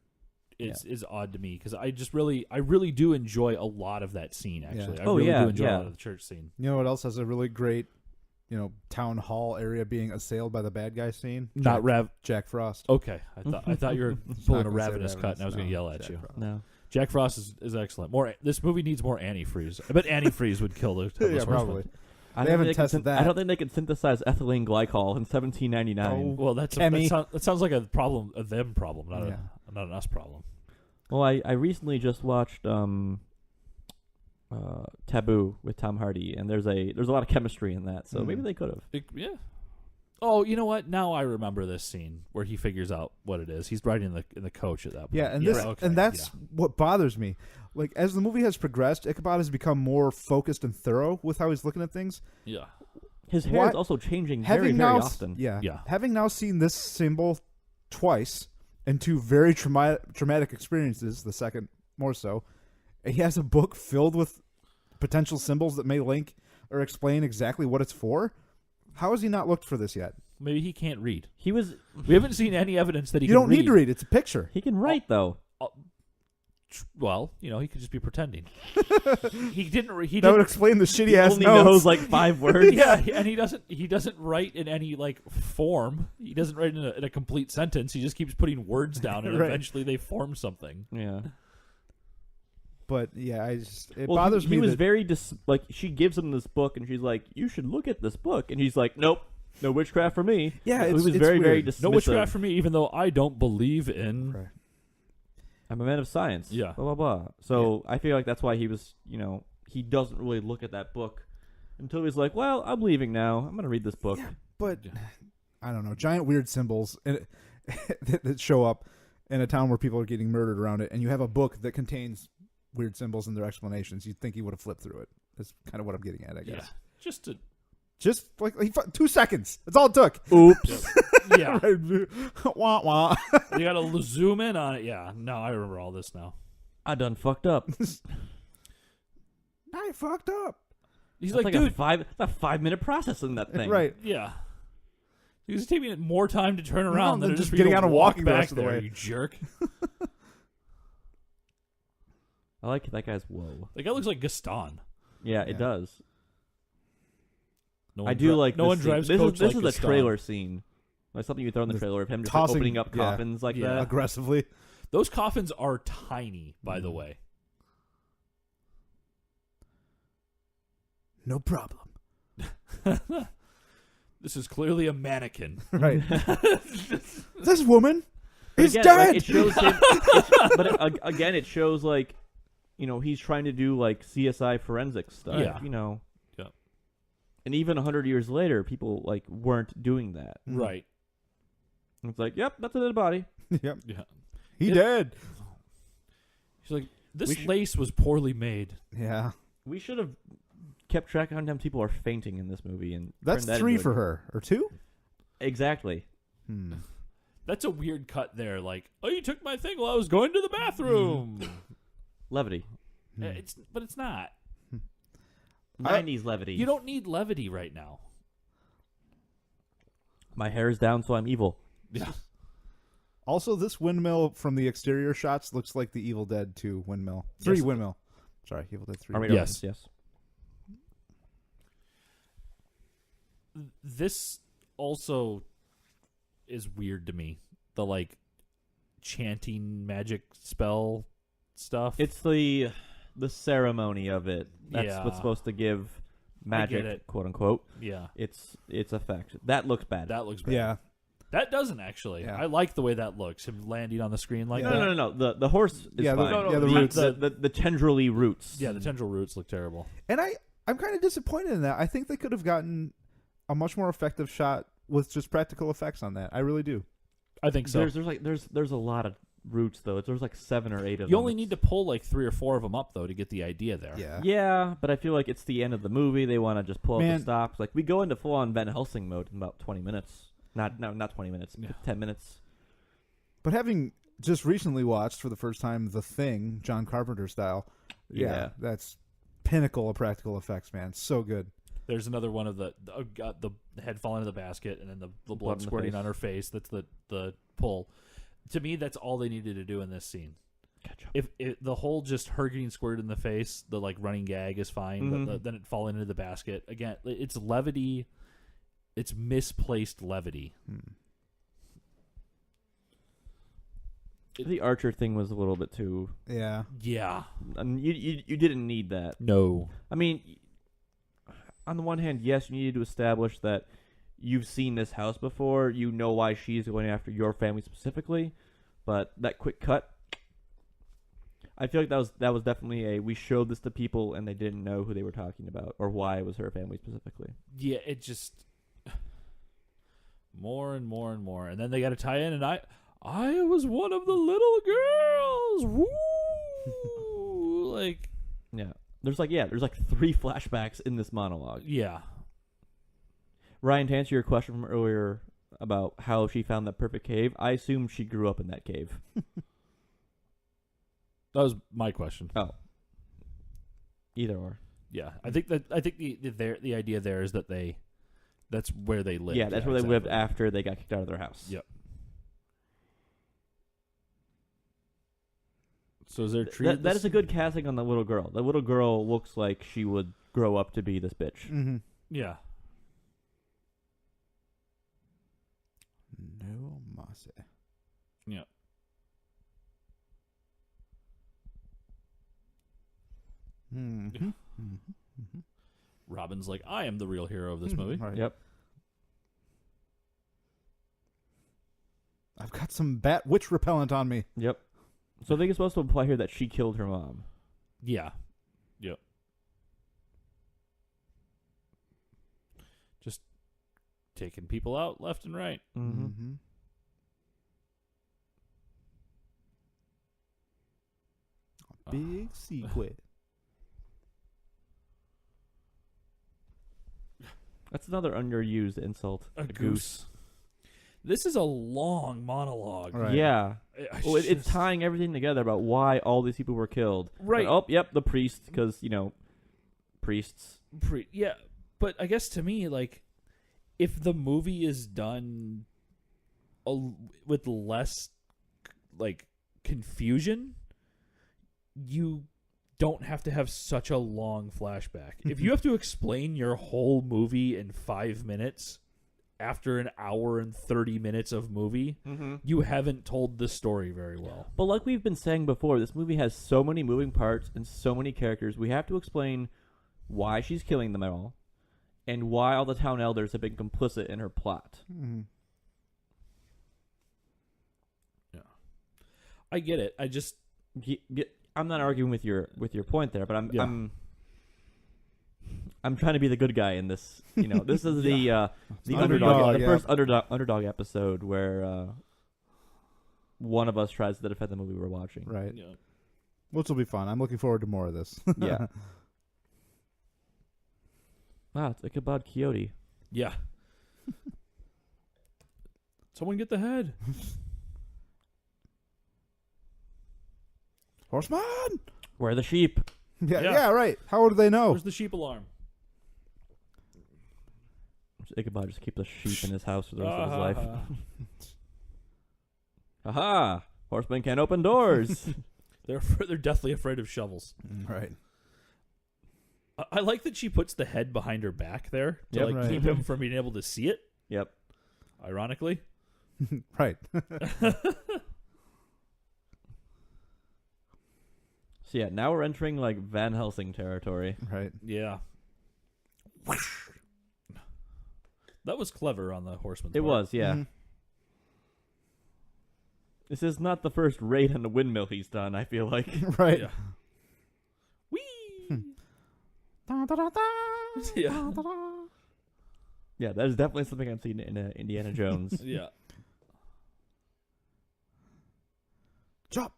is odd to me, because I really do enjoy a lot of that scene, actually. Yeah. I really do enjoy a yeah. lot of the church scene. You know what else has a really great, town hall area being assailed by the bad guy scene? Not Jack Frost. Okay, I thought you were pulling a Not gonna say ravenous cut, and I was going to yell at Jack you. Frost. No. Jack Frost is excellent. This movie needs more antifreeze. I bet antifreeze would kill the Yeah, Headless Horseman. probably. I They don't haven't think tested that. I don't think they can synthesize ethylene glycol in 1799. Well, that Emmy. sounds like a problem, a them problem, not an us problem. Well, I recently just watched Taboo with Tom Hardy, and there's a lot of chemistry in that, so maybe they could have. Yeah. Oh, you know what? Now I remember this scene where he figures out what it is. He's riding in the coach at that point. Yeah, and okay, that's what bothers me. Like, as the movie has progressed, Ichabod has become more focused and thorough with how he's looking at things. Yeah. His hair is also changing very, very often. Yeah. Yeah. Having now seen this symbol twice in two very traumatic experiences, the second more so, he has a book filled with potential symbols that may link or explain exactly what it's for. How has he not looked for this yet? Maybe he can't read. We haven't seen any evidence that he You can don't read. need to read. It's a picture. He can write though. Well, he could just be pretending. He didn't. He That would didn't. explain the shitty He ass only notes. knows like 5 words. Yeah, and he doesn't write in any like form. He doesn't write in a complete sentence. He just keeps putting words down, and Right. eventually they form something. Yeah. But yeah, it Well, bothers he me. was that, very like she gives him this book, and she's like, "You should look at this book," and he's like, "Nope, no witchcraft for me." Yeah, he it's- was it's very, very weird. dismissive. No witchcraft for me, even though I don't believe in. Right. I'm a man of science. Yeah. Blah blah blah. So I feel like that's why he was, he doesn't really look at that book until he's like, "Well, I'm leaving now. I'm gonna read this book." Yeah, but I don't know, giant weird symbols that show up in a town where people are getting murdered around it, and you have a book that contains weird symbols and their explanations. You'd think he would have flipped through it. That's kind of what I'm getting at, I Yeah, guess. just Like 2 seconds. That's all it took. Oops. yeah. Wah wah. You got to zoom in on it. Yeah, no, I remember all this now. I done fucked up. I fucked up. He's That's like, like dude, a 5-minute process in that thing. Right. yeah. He's taking it more time to turn around than than just for you getting to out and walk walking the back rest of the there, way. you jerk. I like that guy's whoa. That guy looks like Gaston. Yeah, Yeah. it does. No I one do like no this one scene. drives This coach is like a Gaston. trailer scene. Like something you throw in the trailer of him just like, tossing- opening up yeah. coffins like Yeah. that. aggressively. Those coffins are tiny, by the way. No problem. This is clearly a mannequin. Right. This woman But is again, dead. like, it shows him, again, it shows like, he's trying to do like CSI forensic stuff. Yeah. Yeah. And even 100 years later, people like weren't doing that. Right. It's like, yep, that's a dead body. Yep. Yeah. He dead. She's like, this We should- lace was poorly made. Yeah. We should have kept track of how many times people are fainting in this movie, and That's turned that 3 into for a- her. Or 2? Exactly. That's a weird cut there. Like, oh, you took my thing while I was going to the bathroom. Levity. But it's not. 90s levity. You don't need levity right now. My hair is down, so I'm evil. Yeah. Also, this windmill from the exterior shots looks like the Evil Dead 2 windmill. 3 Yes. windmill. Sorry, Evil Dead 3. Armageddon, Yes. Yes. This also is weird to me. The like chanting magic spell stuff. It's the ceremony of it. That's Yeah. what's supposed to give I magic, get it. quote unquote, Yeah. its effect. That looks bad. That looks bad. Yeah. That doesn't actually. Yeah. I like the way that looks. Him landing on the screen like Yeah. that. No. The horse is Yeah, fine. the roots. The tendrily roots. Yeah, the tendril roots look terrible. And I'm kind of disappointed in that. I think they could have gotten a much more effective shot with just practical effects on that. I really do. I think so. There's a lot of roots though. There's like 7 or 8 of them. You only need to pull like 3 or 4 of them up though to get the idea there. Yeah. Yeah, but I feel like it's the end of the movie. They want to just pull up Man. the stops. Like we go into full on Van Helsing mode in about 20 minutes. Not 20 minutes. Yeah. 10 minutes. But having just recently watched for the first time The Thing, John Carpenter style, Yeah. that's pinnacle of practical effects, man. So good. There's another one of the head falling into the basket and then the Blood blood in the squirting face. on her face. That's the pull. To me, that's all they needed to do in this scene. Ketchup. If the whole just her getting squirted in the face, the like running gag is fine, Mhm. but then it falling into the basket again. It's levity. It's misplaced levity. The Archer thing was a little bit too. Yeah. Yeah. And you didn't need that. No. I mean, on the one hand, yes, you needed to establish that you've seen this house before. You know why she's going after your family specifically. But that quick cut, I feel like that was definitely we showed this to people and they didn't know who they were talking about or why it was her family specifically. Yeah. It just more and more and more, and then they got to tie in. And I was one of the little girls. Woo! Like. Yeah. There's like 3 flashbacks in this monologue. Yeah. Ryan, to answer your question from earlier about how she found that perfect cave, I assume she grew up in that cave. That was my question. Oh. Either or. Yeah, I think the idea there is that that's where they live. Yeah, that's where they lived exactly. after they got kicked out of their house. Yep. So is there That is a good casting on the little girl. The little girl looks like she would grow up to be this bitch. Mm-hmm. Yeah. No mercy. Yeah. Mm-hmm. Robin's like, I am the real hero of this movie. Right. Yep. I've got some bat witch repellent on me. Yep. So I think it's supposed to imply here that she killed her mom. Yeah. Yep. Just taking people out left and right. Mm-hmm. Big secret. That's another underused insult. A goose. This is a long monologue. Right. Yeah. Well, it's just- tying everything together about why all these people were killed. Right. And, oh, yep, the priest, because, priests. Yeah, but I guess to me, like, if the movie is done with less, like, confusion, you don't have to have such a long flashback. If you have to explain your whole movie in 5 minutes after an hour and 30 minutes of movie, you haven't told the story very well. But like we've been saying before, this movie has so many moving parts and so many characters. We have to explain why she's killing them all and why all the town elders have been complicit in her plot. Yeah, I get it. I just I'm not arguing with your point there, but I'm trying to be the good guy in this. You know, this is the underdog, the first underdog episode where one of us tries to defend the movie we're watching. Right. Yeah. Which will be fun. I'm looking forward to more of this. Yeah. Wow, it's Ichabod Coyote. Yeah. Someone get the head. Horseman! Where are the sheep? Yeah, right. How do they know? Where's the sheep alarm? Ichabod just keeps a sheep in his house for the rest of his life. Aha! Horsemen can't open doors. They're deathly afraid of shovels. Right. I like that she puts the head behind her back there to keep him from being able to see it. Yep. Ironically. Right. So yeah, now we're entering like Van Helsing territory. Right. Yeah. That was clever on the horseman's It part. was, yeah. This is not the first raid on the windmill he's done, I feel like. Right. Yeah. Whee! Yeah. Yeah, that is definitely something I've seen in Indiana Jones. Yeah. Jump.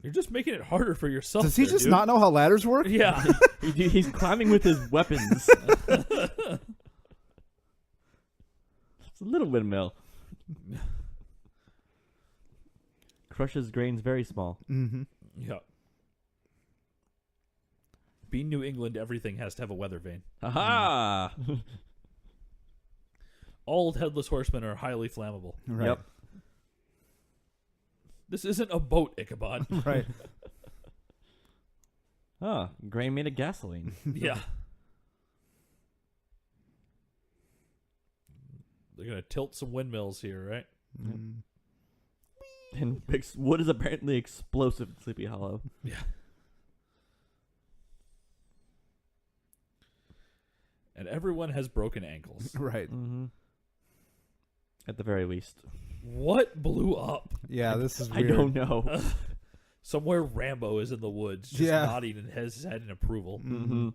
You're just making it harder for yourself. Does he there, just dude. not know how ladders work? Yeah. He's climbing with his weapons. It's a little windmill. Crushes grains very small. Mm-hmm. Yeah. Being New England, everything has to have a weather vane. Aha! All headless horsemen are highly flammable. Right. Yep. This isn't a boat, Ichabod. Right. Ah, grain made of gasoline. Yeah. They're going to tilt some windmills here, right? Mm. And wood is apparently explosive in Sleepy Hollow. Yeah. And everyone has broken ankles. Right. Mm-hmm. At the very least. What blew up? Yeah, this is I weird. don't know. Somewhere Rambo is in the woods, just nodding and has his head in approval. Mm-hmm.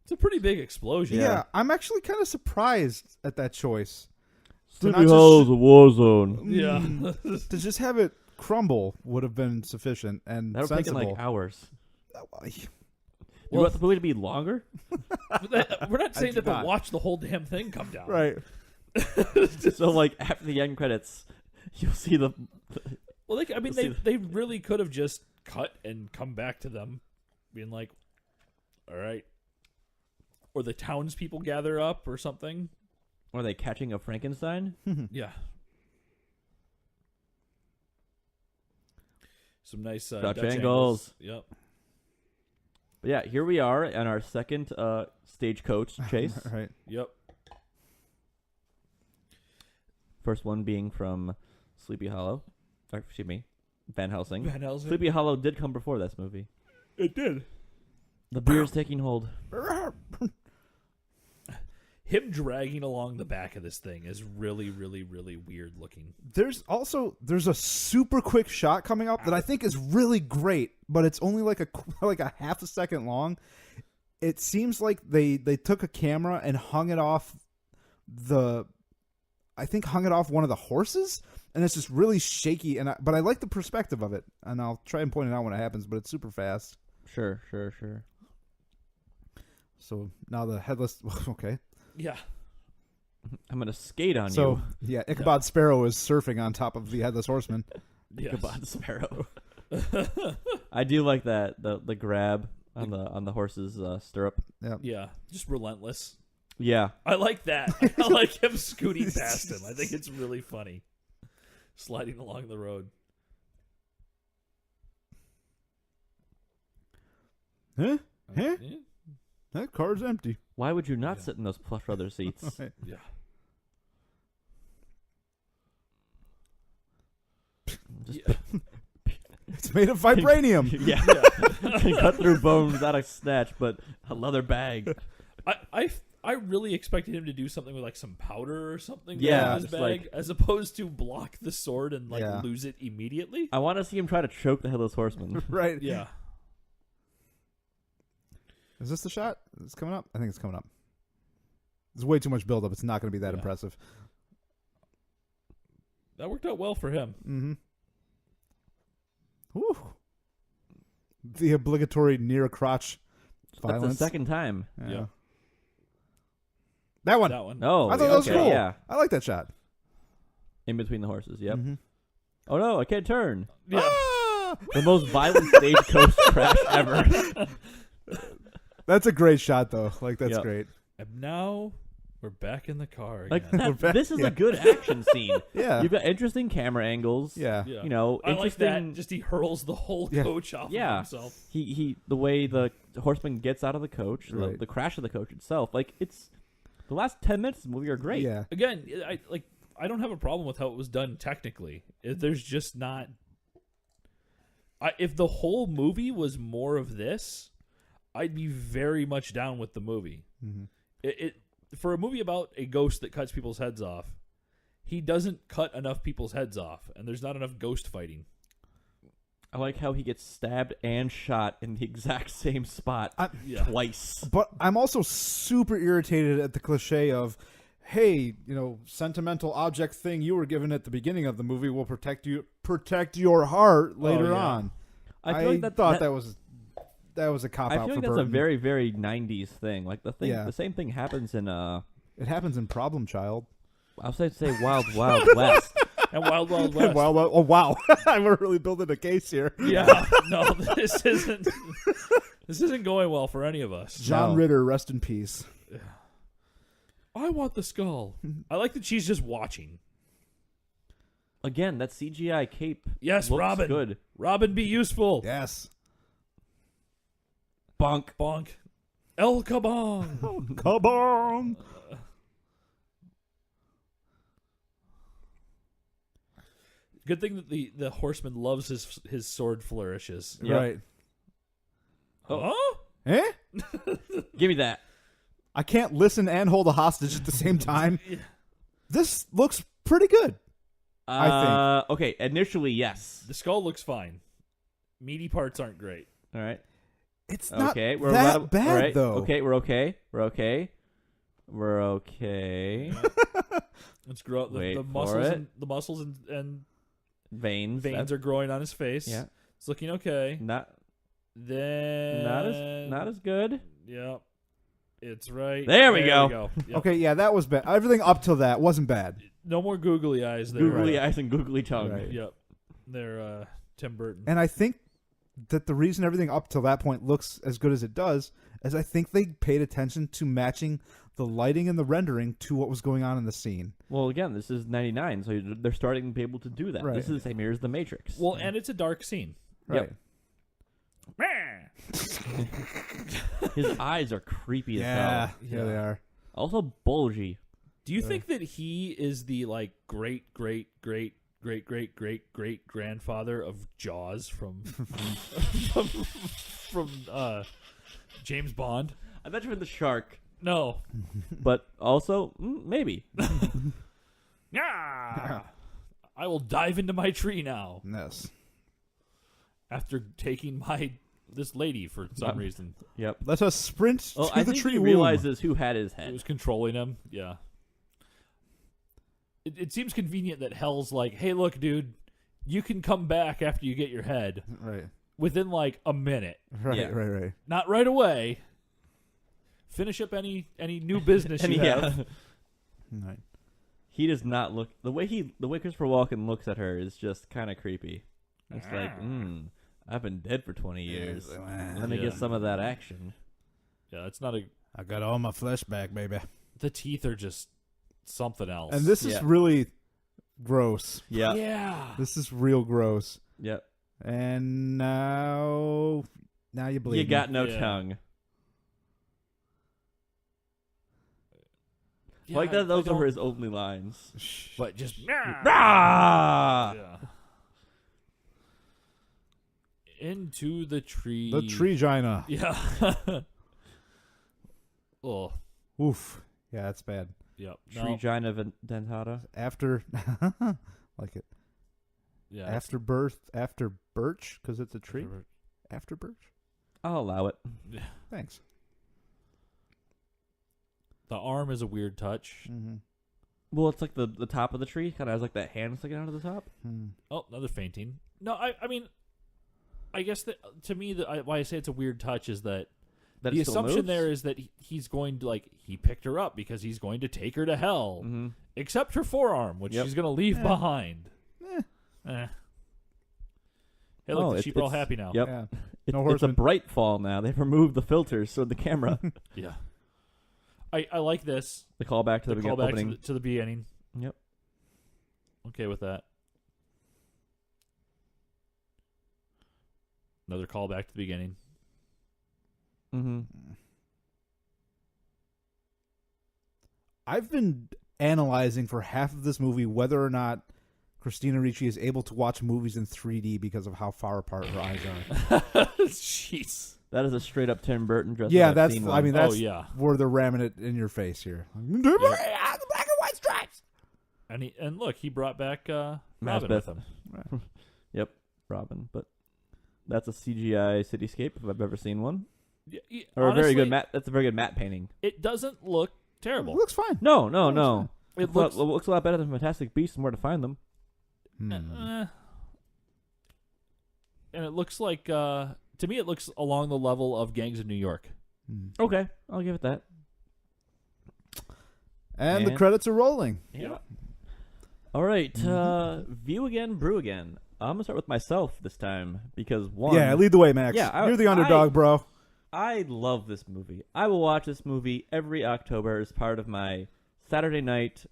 It's a pretty big explosion. Yeah, I'm actually kind of surprised at that choice. Sleepy Hollow's a war zone. Yeah. To just have it crumble would have been sufficient and That would have taken sensible. like hours. You Well, want the movie to be longer? We're not saying do that not. to watch the whole damn thing come down. Right. So like after the end credits, you'll see the. Well, they really could have just cut and come back to them, being like, "All right," or the townspeople gather up or something. Are they catching a Frankenstein? Yeah. Some nice Dutch Dutch angles. Yep. But yeah, here we are on our second stagecoach chase. Right. Yep. First one being from Sleepy Hollow. Or, excuse me, Van Helsing. Van Helsing. Sleepy Hollow did come before this movie. It did. The beer's taking hold. Him dragging along the back of this thing is really, really, really weird looking. There's a super quick shot coming up that I think is really great, but it's only like a half a second long. It seems like they took a camera and hung it off one of the horses, and it's just really shaky. But I like the perspective of it, and I'll try and point it out when it happens. But it's super fast. Sure. So now the headless. Okay. Yeah. I'm gonna skate on So you. yeah, Ichabod Sparrow is surfing on top of the headless horseman. Yes. Ichabod Sparrow. I do like that the grab on the horse's stirrup. Yeah. Just relentless. Yeah. I like that. I like him scooting past him. I think it's really funny. sliding along the road. Huh? Huh? Yeah. That car's empty. Why would you not sit in those plush leather seats? Yeah. Just It's made of vibranium. yeah. Can cut through bones without a snatch, but a leather bag. I really expected him to do something with like some powder or something Yeah, in his just bag, like- as opposed to block the sword and like Yeah. lose it immediately. I want to see him try to choke the Headless Horseman. Right. Yeah. Is this the shot? It's coming up? I think it's coming up. There's way too much buildup. It's not going to be that Yeah. impressive. That worked out well for him. Mm-hmm. Whew. The obligatory near crotch That's violence. the second time. Yeah. That one. That one. Oh, I thought that was okay, cool. Yeah, I like that shot. in between the horses. Yep. Mm-hmm. Oh no, I can't turn. Yeah. Ah! The most violent stagecoach crash ever. That's a great shot, though. Like, that's Yep. great. And now we're back in the car again. Like We're back- this is yeah. a good action scene. Yeah. You've got interesting camera angles. Yeah. Yeah. You know, I like that. interesting. Just he hurls the whole Yeah. coach off Yeah. of himself. He the way the horseman ggets out of the coach, Right. the crash of the coach itself. Like it's the last 10 minutes of the movie are great. Yeah. Again, I don't have a problem with how it was done technically. There's just not. If the whole movie was more of this, I'd be very much down with the movie. Mm-hmm. It for a movie about a ghost that cuts people's heads off, he doesn't cut enough people's heads off, and there's not enough ghost fighting. I like how he gets stabbed and shot in the exact same spot Yeah. twice. But I'm also super irritated at the cliche of, hey, sentimental object thing you were given at the beginning of the movie will protect your heart later yeah. on. I feel like thought that was a cop I out feel for like that's Burton. a very, very 90s thing. Like Yeah. the same thing happens in It happens in Problem Child. I was going to say Wild Wild West. And Wild Wild West. Oh wow, we're really building a case here. Yeah, no, this isn't going well for any of us. John No. Ritter, rest in peace. I want the skull. I like that she's just watching. Again, that CGI cape Yes, looks Robin. good. Robin, be useful. Yes. Bonk. Bonk. El Kabong. Kabong. Good thing that the horseman loves his sword flourishes. Yep. Right. Huh? Eh? Give me that. I can't listen and hold a hostage at the same time. This looks pretty good. I think. Okay, initially, yes. The skull looks fine. Meaty parts aren't great. All right. It's not Okay, we're that bad, all right. though. Okay, we're okay. We're okay. We're okay. It's grow Wait the for muscles it. and the muscles and Veins. veins are growing on his face. Yeah. It's looking okay. Not Then not as good. Yeah. It's right. There we go. Yep. Okay, yeah, that was bad. Everything up till that wasn't bad. No more googly eyes there. Googly eyes and googly tongue. Right. Yep. They're Tim Burton. And I think that the reason everything up till that point looks as good as it does is I think they paid attention to matching the lighting and the rendering to what was going on in the scene. Well, again, this is 99, so they're starting to be able to do that. Right. This is the same year as The Matrix. Well, and it's a dark scene. Right. His eyes are creepy as Yeah. hell. Yeah, they are. Also bulgy. Do you think that he is the great grandfather of Jaws from James Bond? I bet you with the shark, No. but also maybe. Yeah. I will dive into my tree now Yes. after taking this lady for some reason. Yep. Let us sprint Well, to I the think tree he womb. realizes who had his It head. was controlling him. Yeah. It seems convenient that Hell's like, hey, look, dude, you can come back after you get your head Right. within a minute. Right, Yeah. right. Not right away. Finish up any new business And you have. Right. He does not look the way Christopher Walken looks at her is just kind of creepy. It's like, I've been dead for 20 years. Let me Yeah. get some of that action. Yeah, it's not I got all my flesh back, baby. the teeth are just something else. And this is Yeah. really gross. Yeah. Yeah. This is real gross. Yep. And now you bleed. You got no Yeah. tongue. Yeah, Like that. Those I were don't- his only lines. But just Ah! yeah. Into the tree. The tree-gina. Yeah. Oh. Oof. Yeah, that's bad. Yep. Tree-gina dentata. After, like it. Yeah. After birch, because it's a tree. After birch. I'll allow it. Thanks. The arm is a weird touch. Mm-hmm. Well, it's like the top of the tree kind of has like that hand sticking out of the top. Oh, another fainting. No, I mean, I guess that to me, why I say it's a weird touch is that That the it still assumption moves? there is that he's going to he picked her up because he's going to take her to hell, Mm-hmm. except her forearm, which Yep. she's going to leave behind. Eh. Hey, look, Oh, the it's- sheep are all it's- happy now. Yep. Yeah. No No it's a horseman. bright fall now. They've removed the filters so the camera. Yeah. I like this. The callback to the, callback opening. to the beginning. Yep. Okay with that. Another callback to the beginning. Mm-hmm. I've been analyzing for half of this movie whether or not Christina Ricci is able to watch movies in 3D because of how far apart her eyes are. Jeez. That is a straight up Tim Burton dress. Yeah, I've that's. seen I one. mean, that's Oh, yeah. where they're ramming it in your face here. The black and white stripes. And look, he brought back Robin Mazbeth. with him. Yep, Robin. But that's a CGI cityscape if I've ever seen one. Yeah, Or a very good honestly, matte. That's a very good matte painting. It doesn't look It terrible. looks fine. No. It looks It looks a lot better than Fantastic Beasts and Where to Find Them. and it looks like to me it looks along the level of Gangs of New York. Okay, I'll give it that. And the credits are rolling. Yeah. All right. View again, brew again. I'm gonna start with myself this time because one. Yeah, lead the way, Max. Yeah, You're the underdog, bro. I love this movie. I will watch this movie every October as part of my Saturday night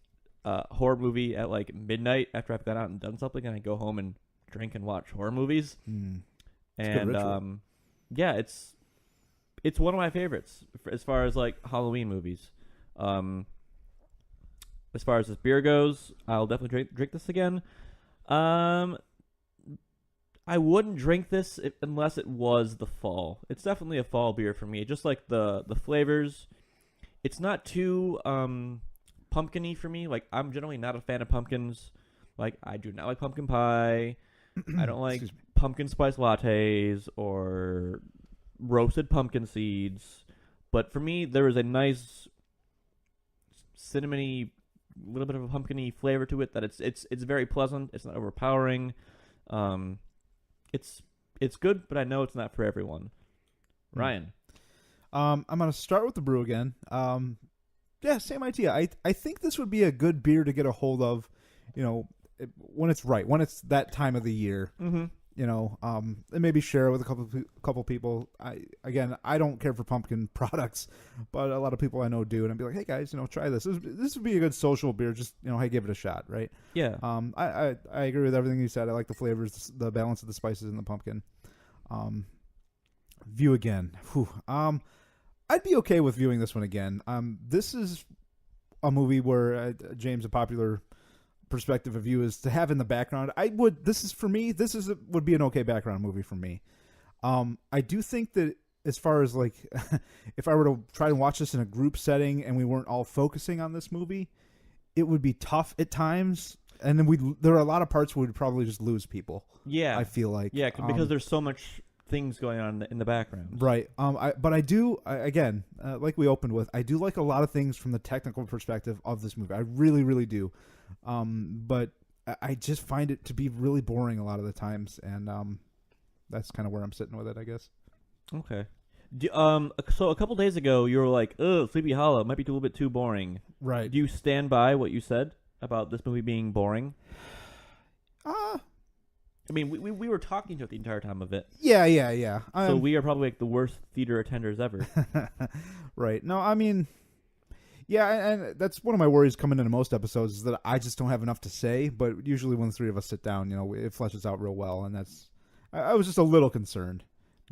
horror movie at like midnight after I've gone out and done something, and I go home and drink and watch horror movies. a good And ritual. yeah, it's one of my favorites as far as like Halloween movies. As far as this beer goes, I'll definitely drink this again. I wouldn't drink this unless it was the fall. It's definitely a fall beer for me. Just like the flavors, it's not too pumpkin-y for me. Like I'm generally not a fan of pumpkins. Like I do not like pumpkin pie. I don't like Excuse me. pumpkin spice lattes or roasted pumpkin seeds. But for me, there is a nice cinnamony, little bit of a pumpkin-y flavor to it that it's very pleasant. It's not overpowering. It's good, but I know it's not for everyone. Ryan. I'm going to start with the brew again. Yeah, same idea. I think this would be a good beer to get a hold of, when it's right, when it's that time of the year. Mm-hmm. And maybe share it with a couple people. I don't care for pumpkin products, but a lot of people I know do, and I'd be like, hey guys, try this. This would be a good social beer. Just hey, give it a shot, right? Yeah. I agree with everything you said. I like the flavors, the balance of the spices in the pumpkin. View again. Whew. I'd be okay with viewing this one again. This is a movie where James, a popular perspective of view is to have in the background. Would be an okay background movie for me. I do think that as far as like if I were to try to watch this in a group setting and we weren't all focusing on this movie, it would be tough at times, and then there are a lot of parts where we'd probably just lose people. Yeah. I feel like because there's so much things going on in the background. right. But I do again, like we opened with, I do like a lot of things from the technical perspective of this movie. I really, really do. But I just find it to be really boring a lot of the times, and that's kind of where I'm sitting with it, I guess. Okay. So a couple days ago, you were like, "Ugh, Sleepy Hollow might be a little bit too boring." Right. Do you stand by what you said about this movie being boring? I mean, we were talking to it the entire time of it. Yeah. So we are probably like the worst theater attenders ever. Right. No, I mean, Yeah, and that's one of my worries coming into most episodes is that I just don't have enough to say. But usually when the three of us sit down, it fleshes out real well, and that's. I was just a little concerned.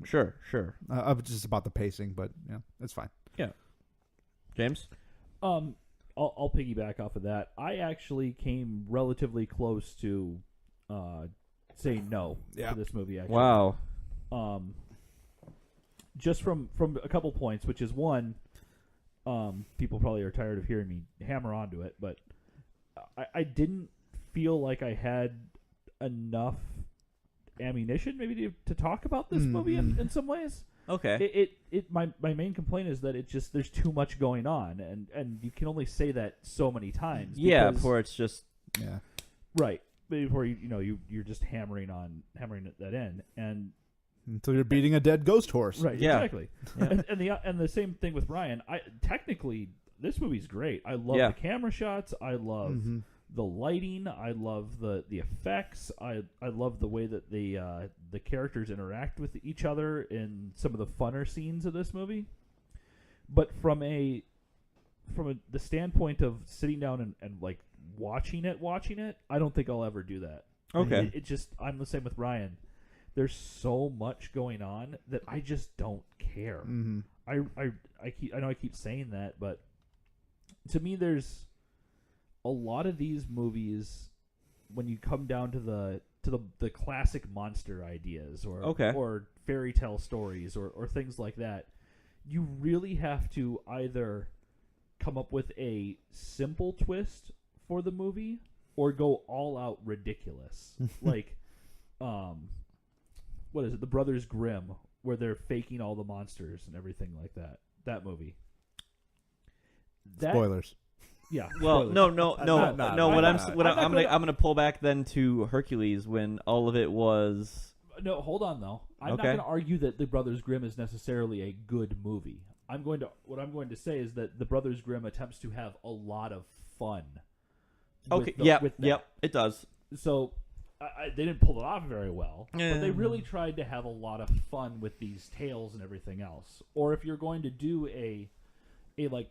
Sure. Just about the pacing, but it's fine. Yeah. James? I'll piggyback off of that. I actually came relatively close to saying no to this movie. Actually, Wow. Just from a couple points, which is one, people probably are tired of hearing me hammer onto it, but I didn't feel like I had enough ammunition maybe to talk about this movie in some ways. Okay. My main complaint is that there's too much going on, and you can only say that so many times. Yeah, before it's just right before you're just hammering that in, and until you're beating a dead ghost horse. right, yeah. exactly. Yeah. and the same thing with Ryan. Technically this movie's great. I love the camera shots. I love the lighting. I love the effects. I love the way that the characters interact with each other in some of the funner scenes of this movie. But from the standpoint of sitting down and like watching it, I don't think I'll ever do that. Okay. It just, I'm the same with Ryan. There's so much going on that I just don't care. Mm-hmm. I know I keep saying that, but to me, there's a lot of these movies when you come down to the classic monster ideas or fairy tale stories or things like that, you really have to either come up with a simple twist for the movie or go all out ridiculous. Like what is it, The Brothers Grimm, where they're faking all the monsters and everything like that. That movie. Spoilers. Yeah. Well, spoilers. I'm gonna pull back then to Hercules when all of it was. No, hold on though. I'm not going to argue that The Brothers Grimm is necessarily a good movie. What I'm going to say is that The Brothers Grimm attempts to have a lot of fun. Okay. It does. So they didn't pull it off very well, but they really tried to have a lot of fun with these tales and everything else. Or if you're going to do a like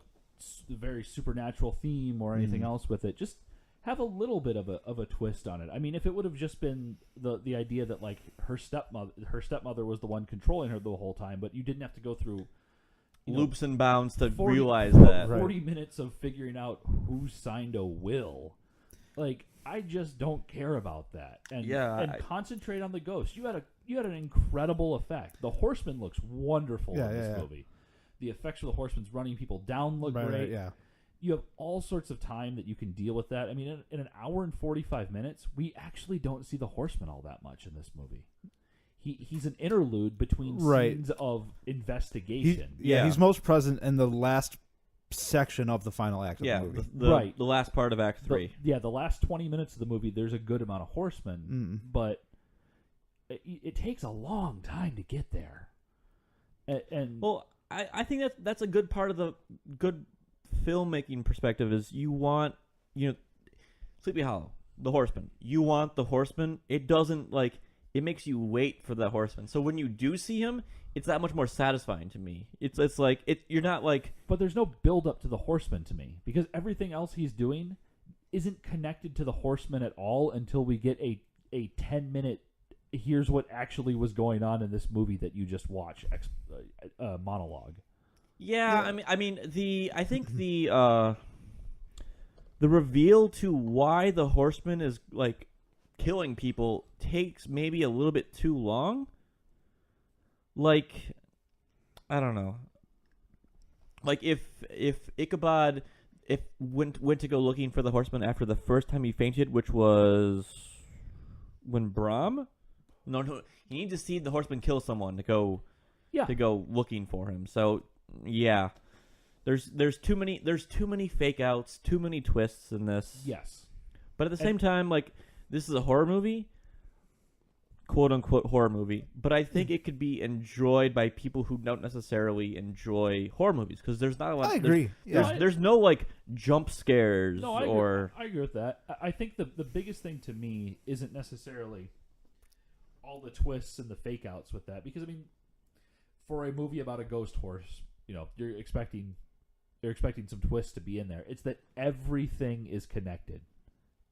very supernatural theme or anything else with it, just have a little bit of a twist on it. I mean, if it would have just been the idea that like her stepmother was the one controlling her the whole time, but you didn't have to go through loops and bounds to realize that 40 minutes of figuring out who signed a will. Like, I just don't care about that. And concentrate on the ghost. You had an incredible effect. The Horseman looks wonderful in this movie. The effects of the Horseman's running people down look great. Right, yeah. You have all sorts of time that you can deal with that. I mean, in an hour and 45 minutes, we actually don't see the Horseman all that much in this movie. He's an interlude between scenes of investigation. He's most present in the last section of the final act of the movie. The last part of Act 3. The last 20 minutes of the movie, there's a good amount of Horsemen, but it takes a long time to get there. And well, I think that's a good part of the good filmmaking perspective is you want, Sleepy Hollow, the Horseman. You want the Horseman. It doesn't it makes you wait for the Horseman. So when you do see him, it's that much more satisfying to me. It's you're not like. But there's no build up to the Horseman to me because everything else he's doing isn't connected to the Horseman at all until we get a 10-minute. Here's what actually was going on in this movie that you just watched monologue. Yeah, I think the reveal to why the Horseman is killing people takes maybe a little bit too long. I don't know. If Ichabod went to go looking for the Horseman after the first time he fainted, which was when Brahm. No, you need to see the Horseman kill someone to go looking for him. So yeah, there's too many fake outs, too many twists in this. Yes, but at the same time, this is a horror movie, quote unquote horror movie. But I think it could be enjoyed by people who don't necessarily enjoy horror movies because there's not a lot. I agree. There's no jump scares. No, I agree with that. I think the biggest thing to me isn't necessarily all the twists and the fake outs with that because for a movie about a ghost horse, you're expecting you're expecting some twists to be in there. It's that everything is connected.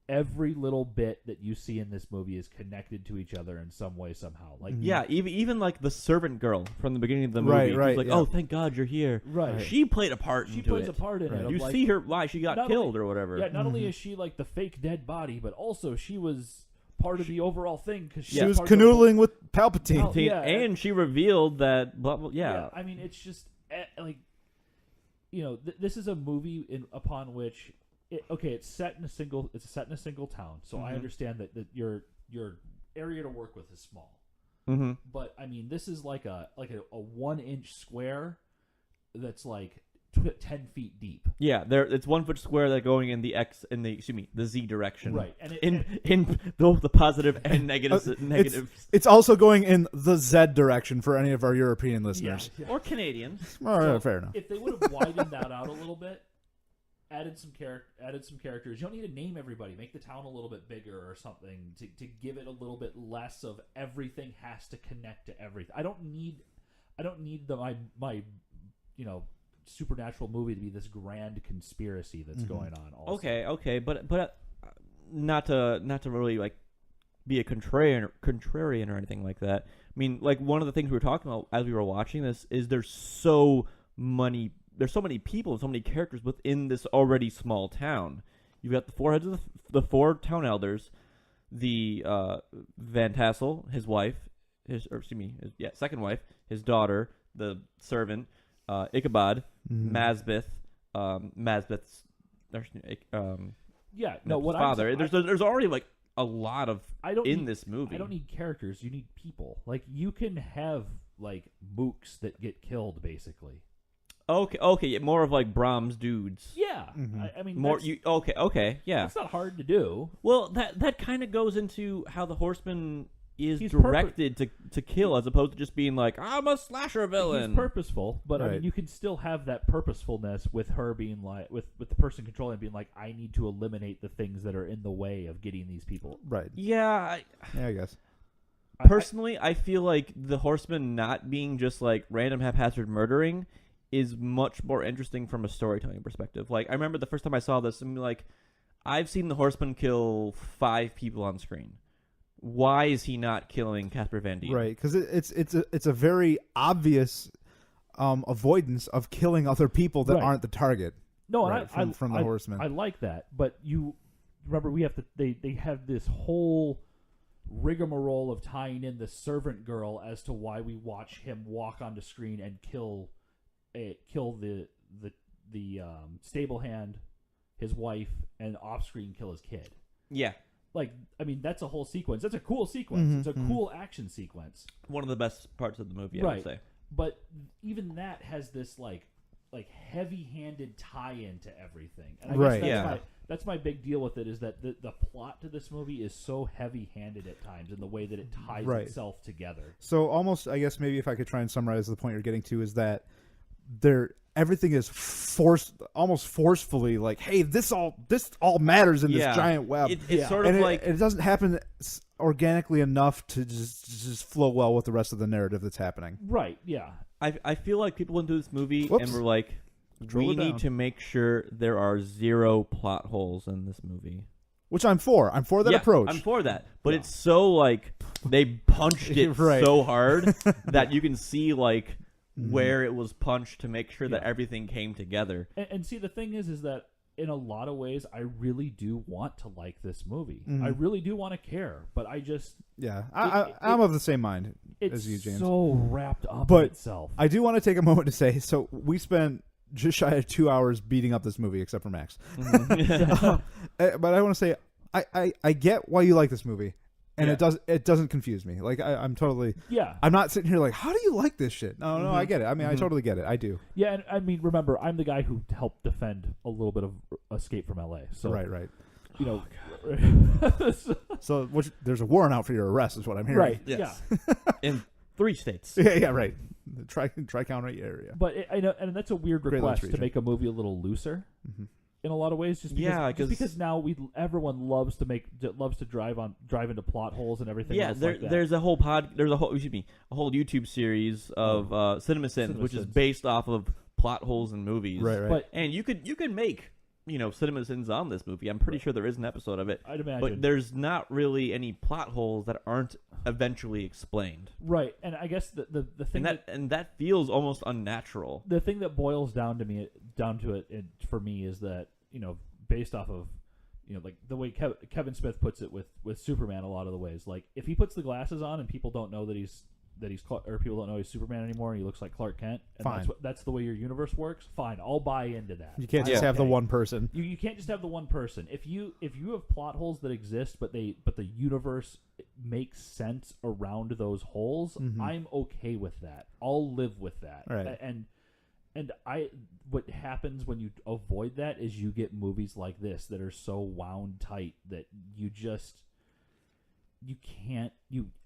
Every little bit that you see in this movie is connected to each other in some way, somehow. Like Yeah, even like the servant girl from the beginning of the movie. Right, She's like, oh, thank God you're here. Right. She played a part She into plays it. a part in it. You Like, see her why she got killed or whatever. Yeah, not only is she like the fake dead body, but also she was part of the overall thing because She was canoodling with Palpatine. Yeah, and she revealed that. Blah, blah, yeah. I mean, it's just like, you know, this is a movie upon which. It's set in a single town, so I understand that your area to work with is small. Mm-hmm. But I mean, this is like a 1-inch square that's like 10 feet deep. Yeah, it's 1 foot square that going in the the Z direction. Right, and in both the positive and negatives. It's also going in the Z direction for any of our European listeners. Yeah. Or Canadians. Fair enough. If they would have widened that out a little bit. Added some characters. You don't need to name everybody. Make the town a little bit bigger or something to give it a little bit less of everything has to connect to everything. I don't need my supernatural movie to be this grand conspiracy that's going on. Also. Okay, but not to really like be a contrarian or anything like that. I mean, like one of the things we were talking about as we were watching this is there's so many people and so many characters within this already small town. You've got the four heads of the four town elders, the Van Tassel, his wife, his second wife, his daughter, the servant, Ichabod, Mazbeth, Mazbeth's father. There's already like a lot of this movie. I don't need characters. You need people. Like you can have like mooks that get killed basically. Okay, more of like Brahms dudes. Yeah, I mean, yeah. That's not hard to do. Well, that kind of goes into how the Horseman is He's directed to kill, as opposed to just being like, I'm a slasher villain. He's purposeful, but I mean, you can still have that purposefulness with her being like, with the person controlling being like, I need to eliminate the things that are in the way of getting these people. Right. Yeah, I guess. Personally, I feel like the Horseman not being just like random haphazard murdering is much more interesting from a storytelling perspective. Like, I remember the first time I saw this, and like, I've seen the Horseman kill 5 people on screen. Why is he not killing Casper Van Dien? Right, because it's a very obvious avoidance of killing other people that aren't the target. No, right, from the Horseman. I like that, but you remember they have this whole rigmarole of tying in the servant girl as to why we watch him walk onto screen and kill the stable hand, his wife, and off screen kill his kid. Yeah. Like, I mean, that's a whole sequence. That's a cool sequence. It's a cool action sequence. One of the best parts of the movie, I would say. But even that has this like heavy-handed tie-in to everything. And I guess that's my big deal with it is that the plot to this movie is so heavy-handed at times in the way that it ties itself together. So almost, I guess maybe if I could try and summarize the point you're getting to is that everything is almost forcefully like, hey, this all matters in this giant web. It's sort of like it doesn't happen organically enough to just flow well with the rest of the narrative that's happening. Right. Yeah. I feel like people went through this movie and were like, we need to make sure there are 0 plot holes in this movie. Which I'm for. I'm for that approach. I'm for that. But it's so like they punched it so hard that you can see like where it was punched to make sure that everything came together. And see, the thing is that in a lot of ways, I really do want to like this movie. I really do want to care, but I just... Yeah, I'm of the same mind as you, James. It's so wrapped up in itself. I do want to take a moment to say, so we spent just shy of 2 hours beating up this movie, except for Max. But I want to say, I get why you like this movie. And it doesn't confuse me. Like I'm totally I'm not sitting here like, how do you like this shit? No, I get it. I mean, I totally get it. I do. Yeah, and I mean, remember, I'm the guy who helped defend a little bit of Escape from LA. So right. You know, so there's a warrant out for your arrest, is what I'm hearing. Right. Yes. Yeah. In 3 states. Yeah. Right. The Tri-County area. But I know, and that's a weird request to make a movie a little looser. In a lot of ways, just because now everyone loves to drive into plot holes and everything. Yeah, else like that. There's a whole a whole YouTube series of Cinema Sins, which is based off of plot holes in movies. Right. But And you could make cinema sins on this movie. I'm pretty sure there is an episode of it. I'd imagine. But there's not really any plot holes that aren't eventually explained. Right, and I guess the thing And that feels almost unnatural. the thing that boils down to it for me is that based off of like the way Kevin Smith puts it with Superman, a lot of the ways, like if he puts the glasses on and people don't know that he's or people don't know he's Superman anymore and he looks like Clark Kent, and Fine. that's the way your universe works. Fine, I'll buy into that. You can't just have the one person. You can't just have the one person. If you have plot holes that exist, but the universe makes sense around those holes, I'm okay with that. I'll live with that. Right. And what happens when you avoid that is you get movies like this that are so wound tight that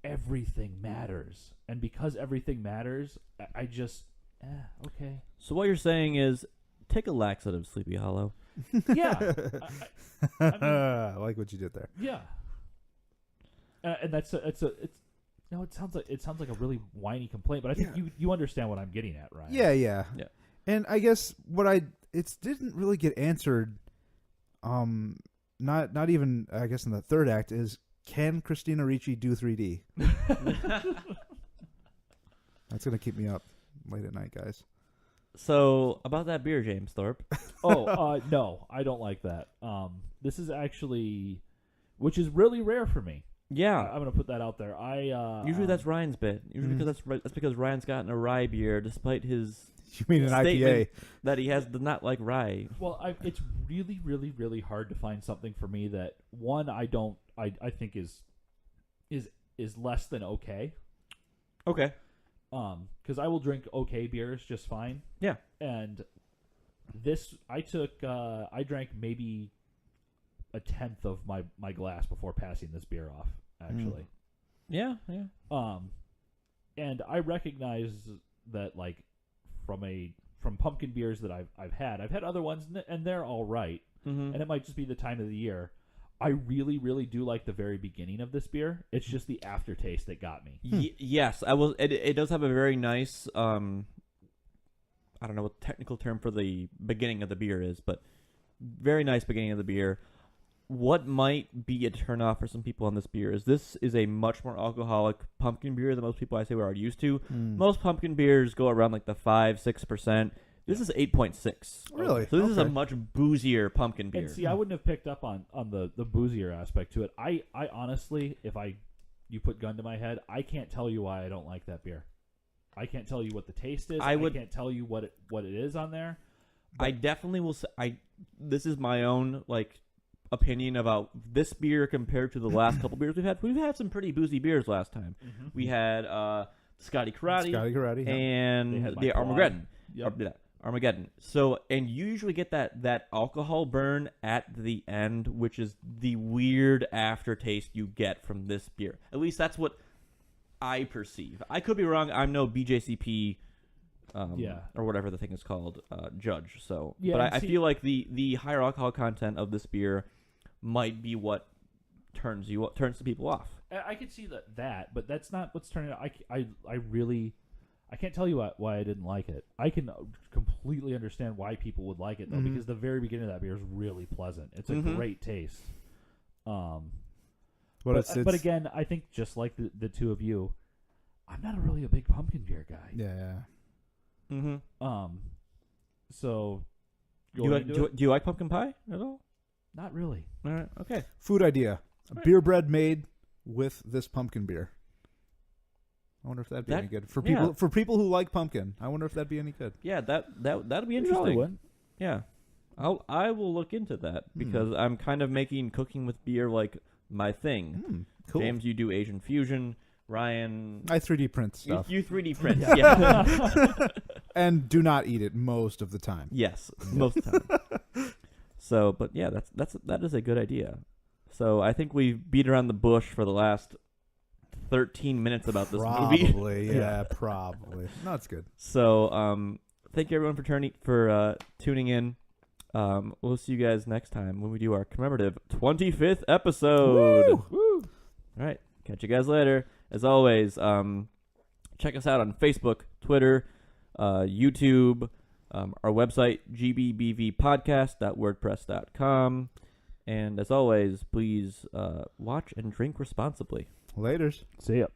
everything matters. And because everything matters, I just okay. So what you're saying is, take a laxative, Sleepy Hollow. Yeah. I mean, I like what you did there. yeah. And it sounds like a really whiny complaint, but I think you understand what I'm getting at, Ryan. Yeah. And I guess it didn't really get answered. Not even I guess in the third act is, can Christina Ricci do 3D? That's gonna keep me up late at night, guys. So about that beer, James Thorpe. No, I don't like that. This is actually, which is really rare for me. Yeah, I'm gonna put that out there. usually that's Ryan's bit. Usually that's because Ryan's gotten a rye beer, despite his You mean an IPA? that he does not like rye. Well, it's really, really, really hard to find something for me that one I think is less than okay. Okay. Because I will drink okay beers just fine. Yeah. And this, I drank maybe a tenth of my glass before passing this beer off, actually. Yeah. And I recognize that, like, from pumpkin beers that I've had other ones, and they're all right. Mm-hmm. And it might just be the time of the year. I really, really do like the very beginning of this beer. It's just the aftertaste that got me. Yes, I will. It does have a very nice. I don't know what the technical term for the beginning of the beer is, but very nice beginning of the beer. What might be a turnoff for some people on this beer is this is a much more alcoholic pumpkin beer than most people I say are used to. Most pumpkin beers go around like the 5-6%. This is 8.6. Really? So this is a much boozier pumpkin beer. And see, I wouldn't have picked up on the boozier aspect to it. I honestly, if you put gun to my head, I can't tell you why I don't like that beer. I can't tell you what the taste is. I can't tell you what it is on there. I definitely will say this is my own opinion about this beer compared to the last couple beers we've had. We've had some pretty boozy beers last time. Mm-hmm. We had Scotty Karate, and the Armageddon. Yep. Armageddon. So, and you usually get that alcohol burn at the end, which is the weird aftertaste you get from this beer. At least that's what I perceive. I could be wrong. I'm no BJCP or whatever the thing is called judge. So, but I feel like the higher alcohol content of this beer might be what turns the people off. I could see that, but that's not what's turning it. I can't tell you why I didn't like it. I can completely understand why people would like it, though, because the very beginning of that beer is really pleasant. It's a great taste. But again, I think just like the two of you, I'm not really a big pumpkin beer guy. Yeah. Mm-hmm. So, do you like pumpkin pie at all? Not really. All right. Okay. Food idea: beer bread made with this pumpkin beer. I wonder if that'd be any good for people. For people who like pumpkin, I wonder if that'd be any good. Yeah, that'd be interesting. Yeah, I will look into that because I'm kind of making cooking with beer like my thing. Cool. James, you do Asian fusion. Ryan, I 3D print stuff. You 3D print, yeah. And do not eat it most of the time. Yes, most of the time. So, but yeah, that is a good idea. So I think we've beat around the bush for the last 13 minutes about this movie. Probably, yeah, probably. No, it's good. So, thank you everyone for tuning in. We'll see you guys next time when we do our commemorative 25th episode. Woo! All right, catch you guys later. As always, check us out on Facebook, Twitter, YouTube, Our website, gbbvpodcast.wordpress.com. And as always, please watch and drink responsibly. Laters. See ya.